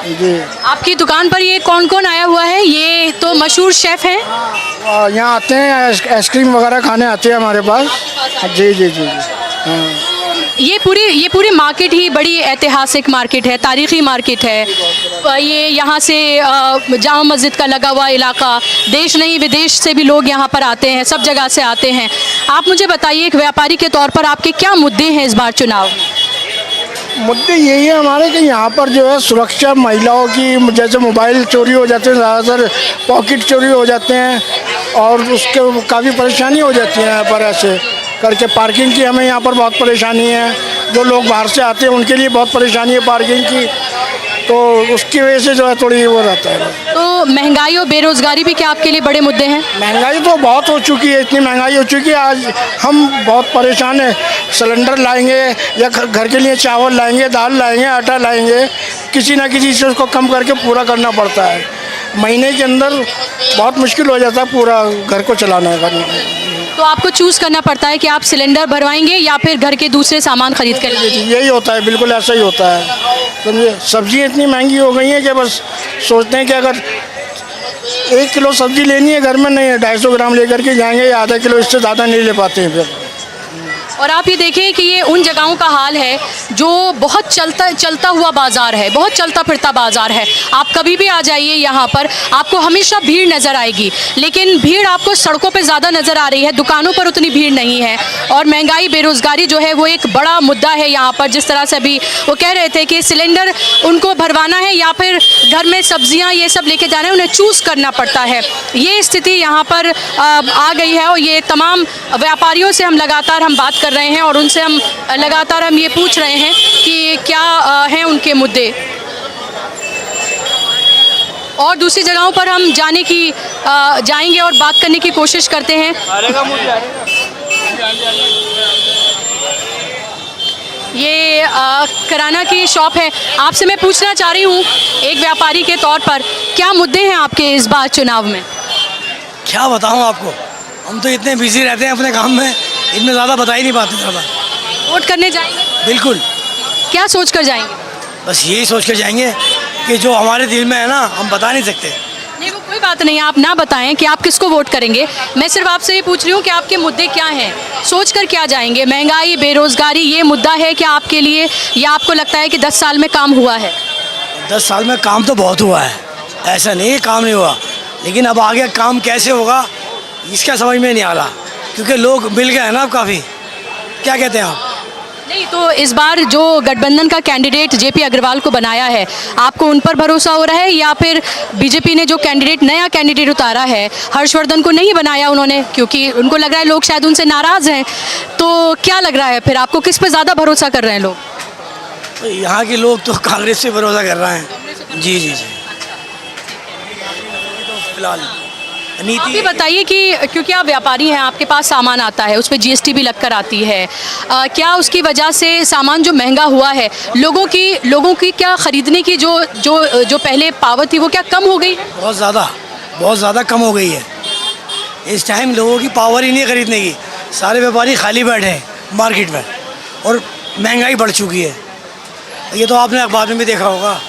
जी। आपकी दुकान पर ये कौन कौन आया हुआ है? ये तो मशहूर शेफ़ हैं, यहाँ आते हैं आइसक्रीम वगैरह खाने आते हैं हमारे पास जी जी जी। हाँ। ये पूरी मार्केट ही बड़ी ऐतिहासिक मार्केट है, तारीख़ी मार्केट है। ये यहाँ से जामा मस्जिद का लगा हुआ इलाका, देश नहीं विदेश से भी लोग यहाँ पर आते हैं, सब जगह से आते हैं। आप मुझे बताइए, एक व्यापारी के तौर पर आपके क्या मुद्दे हैं इस बार चुनाव? मुद्दे यही है हमारे कि यहाँ पर जो है सुरक्षा, महिलाओं की जैसे मोबाइल चोरी हो जाते हैं, ज़्यादातर पॉकेट चोरी हो जाते हैं, और उसके काफ़ी परेशानी हो जाती है यहाँ पर। ऐसे करके पार्किंग की हमें यहाँ पर बहुत परेशानी है, जो लोग बाहर से आते हैं उनके लिए बहुत परेशानी है पार्किंग की। तो उसकी वजह से जो है थोड़ी वो रहता है। तो महंगाई और बेरोजगारी भी क्या आपके लिए बड़े मुद्दे हैं? महंगाई तो बहुत हो चुकी है, इतनी महंगाई हो चुकी है, आज हम बहुत परेशान हैं। सिलेंडर लाएंगे या घर के लिए चावल लाएंगे, दाल लाएंगे, आटा लाएंगे, किसी ना किसी से उसको कम करके पूरा करना पड़ता है। महीने के अंदर बहुत मुश्किल हो जाता है पूरा घर को चलाना है। तो आपको चूज़ करना पड़ता है कि आप सिलेंडर भरवाएंगे या फिर घर के दूसरे सामान खरीद कर लाएंगे? यही होता है, बिल्कुल ऐसा ही होता है। समझे, सब्जियाँ इतनी महंगी हो गई हैं कि बस सोचते हैं कि अगर 1 किलो सब्जी लेनी है घर में, नहीं है 250 ग्राम लेकर के जाएंगे, या आधा किलो, इससे ज़्यादा नहीं ले पाते हैं फिर। और आप ये देखें कि ये उन जगहों का हाल है जो बहुत चलता हुआ बाज़ार है, बहुत चलता फिरता बाज़ार है। आप कभी भी आ जाइए यहाँ पर, आपको हमेशा भीड़ नज़र आएगी, लेकिन भीड़ आपको सड़कों पे ज़्यादा नज़र आ रही है, दुकानों पर उतनी भीड़ नहीं है। और महंगाई, बेरोज़गारी जो है वो एक बड़ा मुद्दा है यहाँ पर। जिस तरह से अभी वो कह रहे थे कि सिलेंडर उनको भरवाना है या फिर घर में सब्जियाँ ये सब लेके जाना है, उन्हें चूज़ करना पड़ता है। ये स्थिति यहाँ पर आ गई है और ये तमाम व्यापारियों से हम लगातार बात कर रहे हैं और उनसे हम लगातार ये पूछ रहे हैं कि क्या हैं उनके मुद्दे। और दूसरी जगहों पर हम जाएंगे और बात करने की कोशिश करते हैं। ये किराना की शॉप है। आपसे मैं पूछना चाह रही हूँ एक व्यापारी के तौर पर, क्या मुद्दे हैं आपके इस बार चुनाव में? क्या बताऊँ आपको, हम तो इतने बिजी रहते हैं अपने काम में, इनमें ज़्यादा बता ही नहीं पाते ज़्यादा। वोट करने जाएंगे? बिल्कुल। क्या सोच कर जाएंगे? बस यही सोच कर जाएंगे कि जो हमारे दिल में है ना, हम बता नहीं सकते। नहीं, वो कोई बात नहीं, आप ना बताएं कि आप किसको वोट करेंगे। मैं सिर्फ आपसे ये पूछ रही हूँ कि आपके मुद्दे क्या हैं, सोच कर क्या जाएंगे। महंगाई, बेरोज़गारी ये मुद्दा है क्या आपके लिए, या आपको लगता है कि 10 साल में काम हुआ है? 10 साल में काम तो बहुत हुआ है, ऐसा नहीं है काम नहीं हुआ, लेकिन अब आगे काम कैसे होगा इसका समझ में नहीं आ रहा, क्योंकि लोग मिल गए हैं ना अब काफ़ी। क्या कहते हैं आप? नहीं, तो इस बार जो गठबंधन का कैंडिडेट जेपी अग्रवाल को बनाया है, आपको उन पर भरोसा हो रहा है, या फिर बीजेपी ने जो नया कैंडिडेट उतारा है, हर्षवर्धन को नहीं बनाया उन्होंने, क्योंकि उनको लग रहा है लोग शायद उनसे नाराज़ हैं? तो क्या लग रहा है फिर आपको, किस पे ज़्यादा भरोसा कर रहे हैं लोग? तो यहाँ के लोग तो कांग्रेस पे भरोसा कर रहे हैं। जी जी जी। फिलहाल आप भी बताइए कि क्योंकि आप व्यापारी हैं, आपके पास सामान आता है, उस पर जीएसटी भी लगकर आती है, क्या उसकी वजह से सामान जो महंगा हुआ है, लोगों की क्या ख़रीदने की जो पहले पावर थी वो क्या कम हो गई? बहुत ज़्यादा कम हो गई है। इस टाइम लोगों की पावर ही नहीं खरीदने की, सारे व्यापारी खाली बैठे हैं मार्केट में और महंगाई बढ़ चुकी है। ये तो आपने अखबार में भी देखा होगा,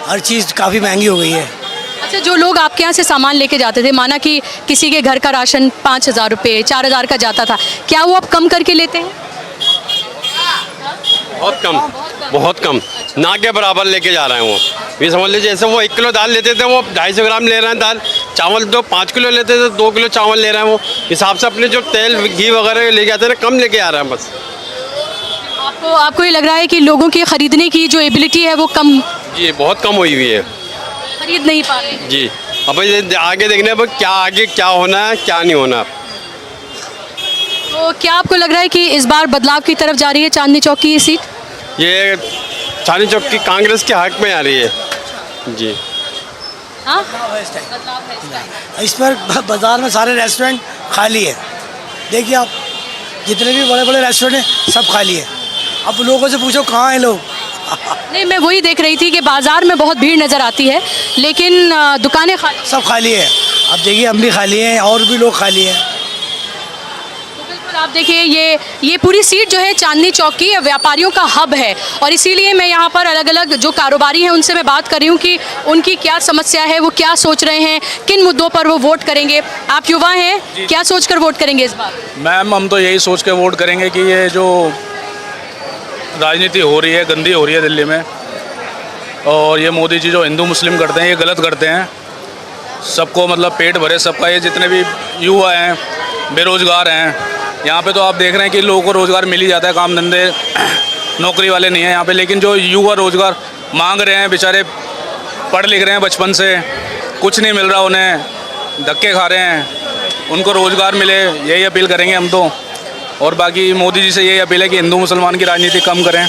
हर चीज़ काफ़ी महंगी हो गई है। अच्छा, जो लोग आपके यहाँ से सामान लेके जाते थे, माना कि किसी के घर का राशन 5,000 रुपये 4,000 का जाता था, क्या वो अब कम करके लेते हैं? बहुत कम, ना के बराबर लेके जा रहे हैं वो। ये समझ लीजिए, जैसे वो 1 किलो दाल लेते थे वो 250 ग्राम ले रहे हैं दाल। चावल जो 5 किलो लेते थे 2 किलो चावल ले रहे हैं वो। हिसाब से अपने जो तेल घी वगैरह लेके आते हैं कम लेके आ रहे हैं बस। आपको ये लग रहा है कि लोगों की ख़रीदने की जो एबिलिटी है वो कम, जी बहुत कम हुई है, खरीद नहीं पा रहे हैं। जी अब आगे देखने पर आगे क्या होना है क्या नहीं होना। तो क्या आपको लग रहा है कि इस बार बदलाव की तरफ जा रही है चांदनी चौक की ये सीट? ये चांदनी चौक की कांग्रेस के हक में आ रही है जी। हाँ, इस पर बाज़ार में सारे रेस्टोरेंट खाली है। देखिए आप, जितने भी बड़े बड़े रेस्टोरेंट हैं सब खाली है। अब लोगों से पूछो कहाँ हैं लोग। नहीं, मैं वही देख रही थी कि बाज़ार में बहुत भीड़ नज़र आती है, लेकिन दुकानें खाली, सब खाली है। अब देखिए हम भी खाली हैं और भी लोग खाली हैं। तो बिल्कुल आप देखिए, ये पूरी सीट जो है चांदनी चौक की व्यापारियों का हब है, और इसीलिए मैं यहाँ पर अलग अलग जो कारोबारी हैं उनसे मैं बात कर रही हूँ कि उनकी क्या समस्या है, वो क्या सोच रहे हैं, किन मुद्दों पर वो वोट करेंगे। आप युवा हैं, क्या सोच कर वोट करेंगे इस बार? मैम, हम तो यही सोच कर वोट करेंगे कि ये जो राजनीति हो रही है, गंदी हो रही है दिल्ली में, और ये मोदी जी जो हिंदू मुस्लिम करते हैं ये गलत करते हैं। सबको मतलब पेट भरे सबका, ये जितने भी युवा हैं बेरोज़गार हैं, यहाँ पे तो आप देख रहे हैं कि लोगों को रोज़गार मिल ही जाता है, काम धंधे नौकरी वाले नहीं हैं यहाँ पे, लेकिन जो युवा रोज़गार मांग रहे हैं, बेचारे पढ़ लिख रहे हैं बचपन से, कुछ नहीं मिल रहा उन्हें, धक्के खा रहे हैं, उनको रोज़गार मिले, यही अपील करेंगे हम तो। और बाकी मोदी जी से यही अपील है कि हिंदू मुसलमान की राजनीति कम करें।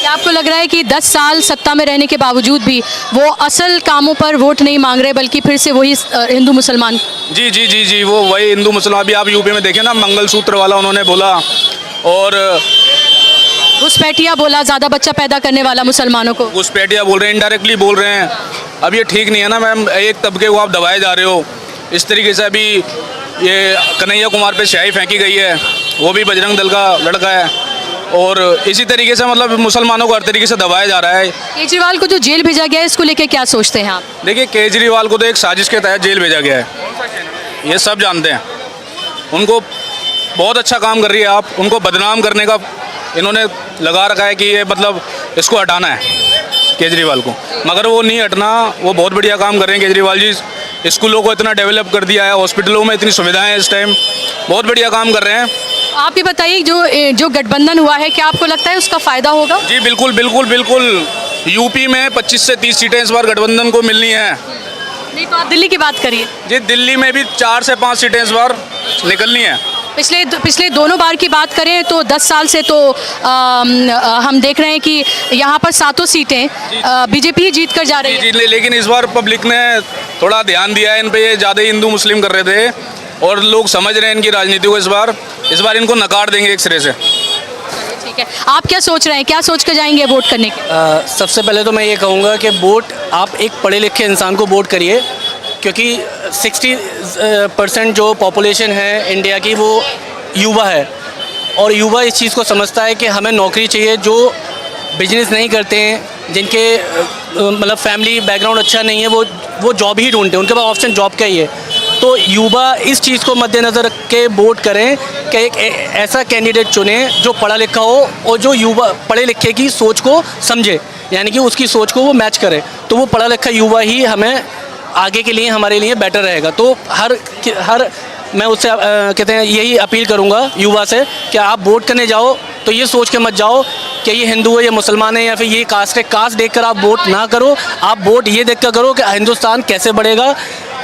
क्या आपको लग रहा है कि 10 साल सत्ता में रहने के बावजूद भी वो असल कामों पर वोट नहीं मांग रहे, बल्कि फिर से वही हिंदू मुसलमान? जी जी जी जी, वो वही हिंदू मुसलमान। अभी आप यूपी में देखें ना, मंगलसूत्र वाला उन्होंने बोला, और घुसपैठिया बोला, ज़्यादा बच्चा पैदा करने वाला मुसलमानों को। घुसपैठिया बोल रहे हैं, इनडायरेक्टली बोल रहे हैं। अब ये ठीक नहीं है ना मैम, एक तबके को आप दबाए जा रहे हो इस तरीके से। अभी ये कन्हैया कुमार पे स्याही फेंकी गई है, वो भी बजरंग दल का लड़का है, और इसी तरीके से मतलब मुसलमानों को हर तरीके से दबाया जा रहा है। केजरीवाल को जो जेल भेजा गया है, इसको लेकर क्या सोचते हैं आप? देखिए, केजरीवाल को तो एक साजिश के तहत जेल भेजा गया है, ये सब जानते हैं। उनको बहुत अच्छा काम कर रही है आप, उनको बदनाम करने का इन्होंने लगा रखा है कि ये मतलब इसको हटाना है केजरीवाल को, मगर वो नहीं हटना। वो बहुत बढ़िया काम कर रहे हैं केजरीवाल जी, स्कूलों को इतना डेवलप कर दिया है, हॉस्पिटलों में इतनी सुविधाएं हैं इस टाइम, बहुत बढ़िया काम कर रहे हैं। आप ये बताइए, जो गठबंधन हुआ है, क्या आपको लगता है उसका फ़ायदा होगा? जी बिल्कुल बिल्कुल बिल्कुल। यूपी में 25 से 30 सीटें इस बार गठबंधन को मिलनी है। नहीं तो आप दिल्ली की बात करिए। जी, दिल्ली में भी 4 से 5 सीटें इस बार निकलनी है। पिछले दोनों बार की बात करें तो 10 साल से तो हम देख रहे हैं कि यहाँ पर 7 सीटें बीजेपी ही जीत कर जा रही है। लेकिन इस बार पब्लिक ने थोड़ा ध्यान दिया है इन पे, ये ज़्यादा ही हिंदू मुस्लिम कर रहे थे, और लोग समझ रहे हैं इनकी राजनीति को। इस बार इनको नकार देंगे एक सिरे से। ठीक है, आप क्या सोच रहे हैं, क्या सोच कर जाएंगे वोट करने के? सबसे पहले तो मैं ये कहूँगा कि वोट आप एक पढ़े लिखे इंसान को वोट करिए, क्योंकि 60% जो पॉपुलेशन है इंडिया की वो युवा है, और युवा इस चीज़ को समझता है कि हमें नौकरी चाहिए। जो बिजनेस नहीं करते हैं, जिनके मतलब फैमिली बैकग्राउंड अच्छा नहीं है, वो जॉब ही ढूंढते हैं, उनके पास ऑप्शन जॉब का ही है। तो युवा इस चीज़ को मद्देनज़र रख के वोट करें कि एक ऐसा कैंडिडेट चुनें जो पढ़ा लिखा हो और जो युवा पढ़े लिखे की सोच को समझे, यानी कि उसकी सोच को वो मैच करे। तो वो पढ़ा लिखा युवा ही हमें आगे के लिए हमारे लिए बेटर रहेगा। तो हर मैं उससे कहते हैं यही अपील करूंगा युवा से कि आप वोट करने जाओ तो ये सोच के मत जाओ कि ये हिंदू है, ये मुसलमान है, या फिर ये कास्ट है। कास्ट देखकर आप वोट ना करो, आप वोट ये देखकर करो कि हिंदुस्तान कैसे बढ़ेगा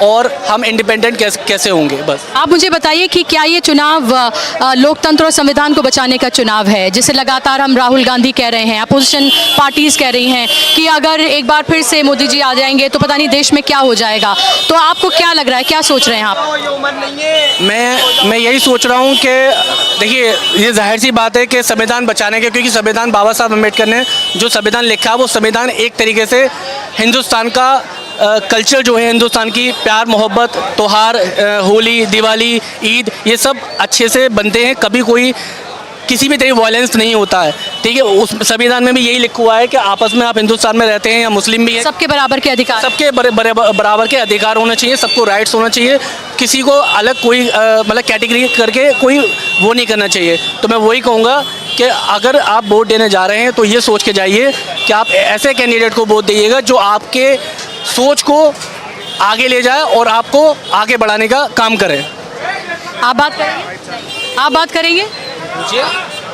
और हम इंडिपेंडेंट कैसे होंगे। बस आप मुझे बताइए कि क्या ये चुनाव लोकतंत्र और संविधान को बचाने का चुनाव है, जिसे लगातार हम राहुल गांधी कह रहे हैं, अपोजिशन पार्टीज़ कह रही हैं कि अगर एक बार फिर से मोदी जी आ जाएंगे तो पता नहीं देश में क्या हो जाएगा। तो आपको क्या लग रहा है, क्या सोच रहे हैं आप? मैं यही सोच रहा हूँ कि देखिए, ये जाहिर सी बात है कि संविधान बचाने के, क्योंकि संविधान बाबा साहब अम्बेडकर ने जो संविधान लिखा है वो संविधान एक तरीके से हिंदुस्तान का कल्चर जो है, हिंदुस्तान की प्यार मोहब्बत, त्योहार, होली, दिवाली, ईद, ये सब अच्छे से बनते हैं, कभी कोई किसी भी तरह वायलेंस नहीं होता है। ठीक है, उस संविधान में भी यही लिखा हुआ है कि आपस में आप हिंदुस्तान में रहते हैं या मुस्लिम भी हैं, सबके बराबर के अधिकार, सबके बराबर के अधिकार होने चाहिए, सबको राइट्स होना चाहिए, किसी को अलग कोई मतलब कैटेगरी करके कोई वो नहीं करना चाहिए। तो मैं वही कहूँगा कि अगर आप वोट देने जा रहे हैं तो ये सोच के जाइए कि आप ऐसे कैंडिडेट को वोट दीजिएगा जो आपके सोच को आगे ले जाए और आपको आगे बढ़ाने का काम करे। आप बात करेंगे? आप बात करेंगे?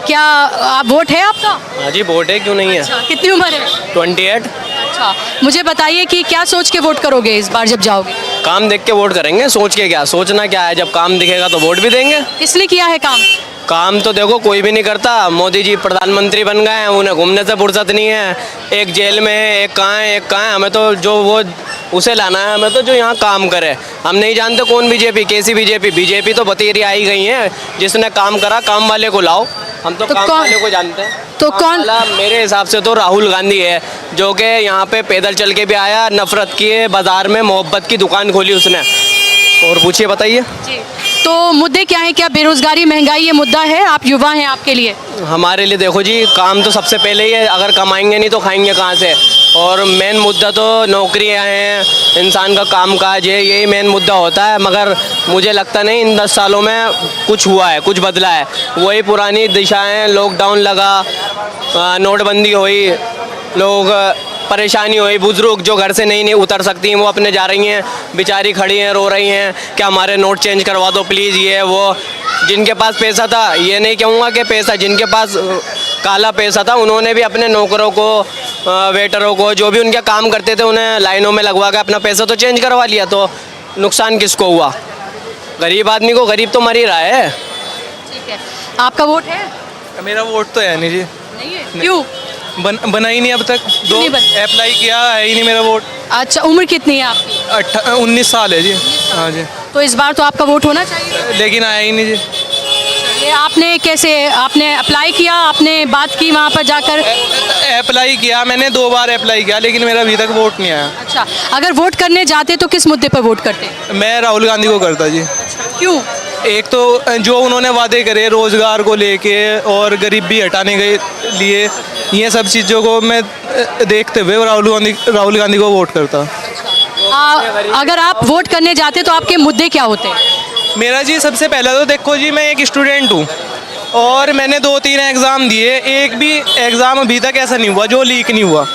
क्या आप वोट है आपका? हाँ जी, वोट है, क्यों नहीं है। अच्छा, कितनी उम्र है? 28। अच्छा, मुझे बताइए कि क्या सोच के वोट करोगे इस बार जब जाओगे? काम देख के वोट करेंगे, सोच के क्या, सोचना क्या है, जब काम दिखेगा तो वोट भी देंगे। किस लिए किया है काम? काम तो देखो कोई भी नहीं करता। मोदी जी प्रधानमंत्री बन गए हैं, उन्हें घूमने से फुर्सत नहीं है। एक जेल में है, एक कहाँ है, एक कहाँ है। हमें तो जो वो उसे लाना है, हमें तो जो यहाँ काम करे। हम नहीं जानते कौन बीजेपी, कैसी बीजेपी। बीजेपी तो बतेरी आई गई है, जिसने काम करा काम वाले को लाओ। हम तो काम वाले को जानते हैं। तो कौन? मेरे हिसाब से तो राहुल गांधी है, जो कि यहाँ पे पैदल चल के भी आया, नफरत की बाजार में मोहब्बत की दुकान खोली उसने। और पूछिए, बताइए। तो मुद्दे क्या हैं? क्या बेरोजगारी, महंगाई ये मुद्दा है? आप युवा हैं, आपके लिए? हमारे लिए देखो जी, काम तो सबसे पहले ही है। अगर कमाएंगे नहीं तो खाएंगे कहाँ से। और मेन मुद्दा तो नौकरियाँ हैं, इंसान का काम काज है, यही मेन मुद्दा होता है। मगर मुझे लगता नहीं इन 10 सालों में कुछ हुआ है, कुछ बदला है। वही पुरानी दिशाएं, लॉकडाउन लगा, नोटबंदी हुई, लोग परेशानी हुई, बुजुर्ग जो घर से नहीं उतर सकती हैं वो अपने जा रही हैं, बेचारी खड़ी हैं, रो रही हैं कि हमारे नोट चेंज करवा दो प्लीज़, ये वो। जिनके पास पैसा था, ये नहीं कहूँगा कि पैसा, जिनके पास काला पैसा था, उन्होंने भी अपने नौकरों को, वेटरों को, जो भी उनके काम करते थे, उन्हें लाइनों में लगवा के अपना पैसा तो चेंज करवा लिया। तो नुकसान किसको हुआ? गरीब आदमी को। गरीब तो मर ही रहा है। ठीक है, आपका वोट है? मेरा वोट तो है नहीं जी। नहीं है? क्यों? बना ही नहीं अब तक। नहीं बन- अप्लाई किया है ही नहीं मेरा वोट। अच्छा, उम्र कितनी है आपकी? 19 साल है जी। हाँ जी। तो इस बार तो आपका वोट होना चाहिए। लेकिन आया ही नहीं जी। ये आपने कैसे, आपने अप्लाई किया, आपने बात की वहाँ पर जाकर? अप्लाई किया मैंने, 2 बार अप्लाई किया, लेकिन मेरा अभी तक वोट नहीं आया। अच्छा, अगर वोट करने जाते तो किस मुद्दे पर वोट करते? मैं राहुल गांधी को करता जी। क्यों? एक तो जो उन्होंने वादे करे रोज़गार को लेके और गरीबी हटाने के लिए, ये सब चीज़ों को मैं देखते हुए राहुल गांधी को वोट करता। अगर आप वोट करने जाते तो आपके मुद्दे क्या होते? मेरा जी सबसे पहला तो देखो जी, मैं एक स्टूडेंट हूँ और मैंने 2-3 एग्ज़ाम दिए, एक भी एग्ज़ाम अभी तक ऐसा नहीं हुआ जो लीक नहीं हुआ।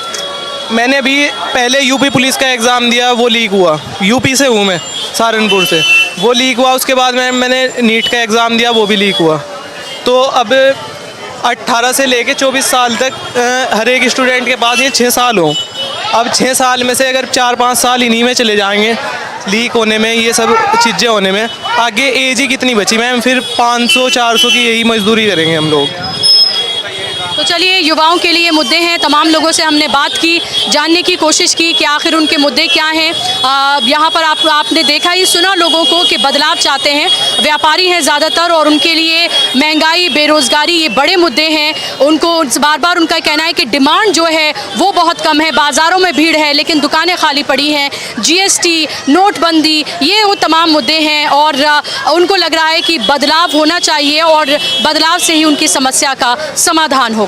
मैंने भी पहले यूपी पुलिस का एग्ज़ाम दिया, वो लीक हुआ। यूपी से हूँ मैं, सहारनपुर से, वो लीक हुआ। उसके बाद मैंने नीट का एग्ज़ाम दिया, वो भी लीक हुआ। तो अब 18 से लेके 24 साल तक हर एक स्टूडेंट के पास ये 6 साल हो। अब 6 साल में से अगर 4-5 साल इन्हीं में चले जाएंगे लीक होने में, ये सब चीज़ें होने में, आगे एज ही कितनी बची मैम? फिर 500-400 की यही मजदूरी करेंगे हम लोग। तो चलिए, युवाओं के लिए मुद्दे हैं। तमाम लोगों से हमने बात की, जानने की कोशिश की कि आखिर उनके मुद्दे क्या हैं। यहाँ पर आपने देखा ही, सुना लोगों को कि बदलाव चाहते हैं। व्यापारी हैं ज़्यादातर और उनके लिए महंगाई, बेरोज़गारी ये बड़े मुद्दे हैं। उनको बार बार उनका कहना है कि डिमांड जो है वो बहुत कम है, बाज़ारों में भीड़ है लेकिन दुकानें खाली पड़ी हैं। GST, नोटबंदी, ये वो तमाम मुद्दे हैं और उनको लग रहा है कि बदलाव होना चाहिए और बदलाव से ही उनकी समस्या का समाधान होगा।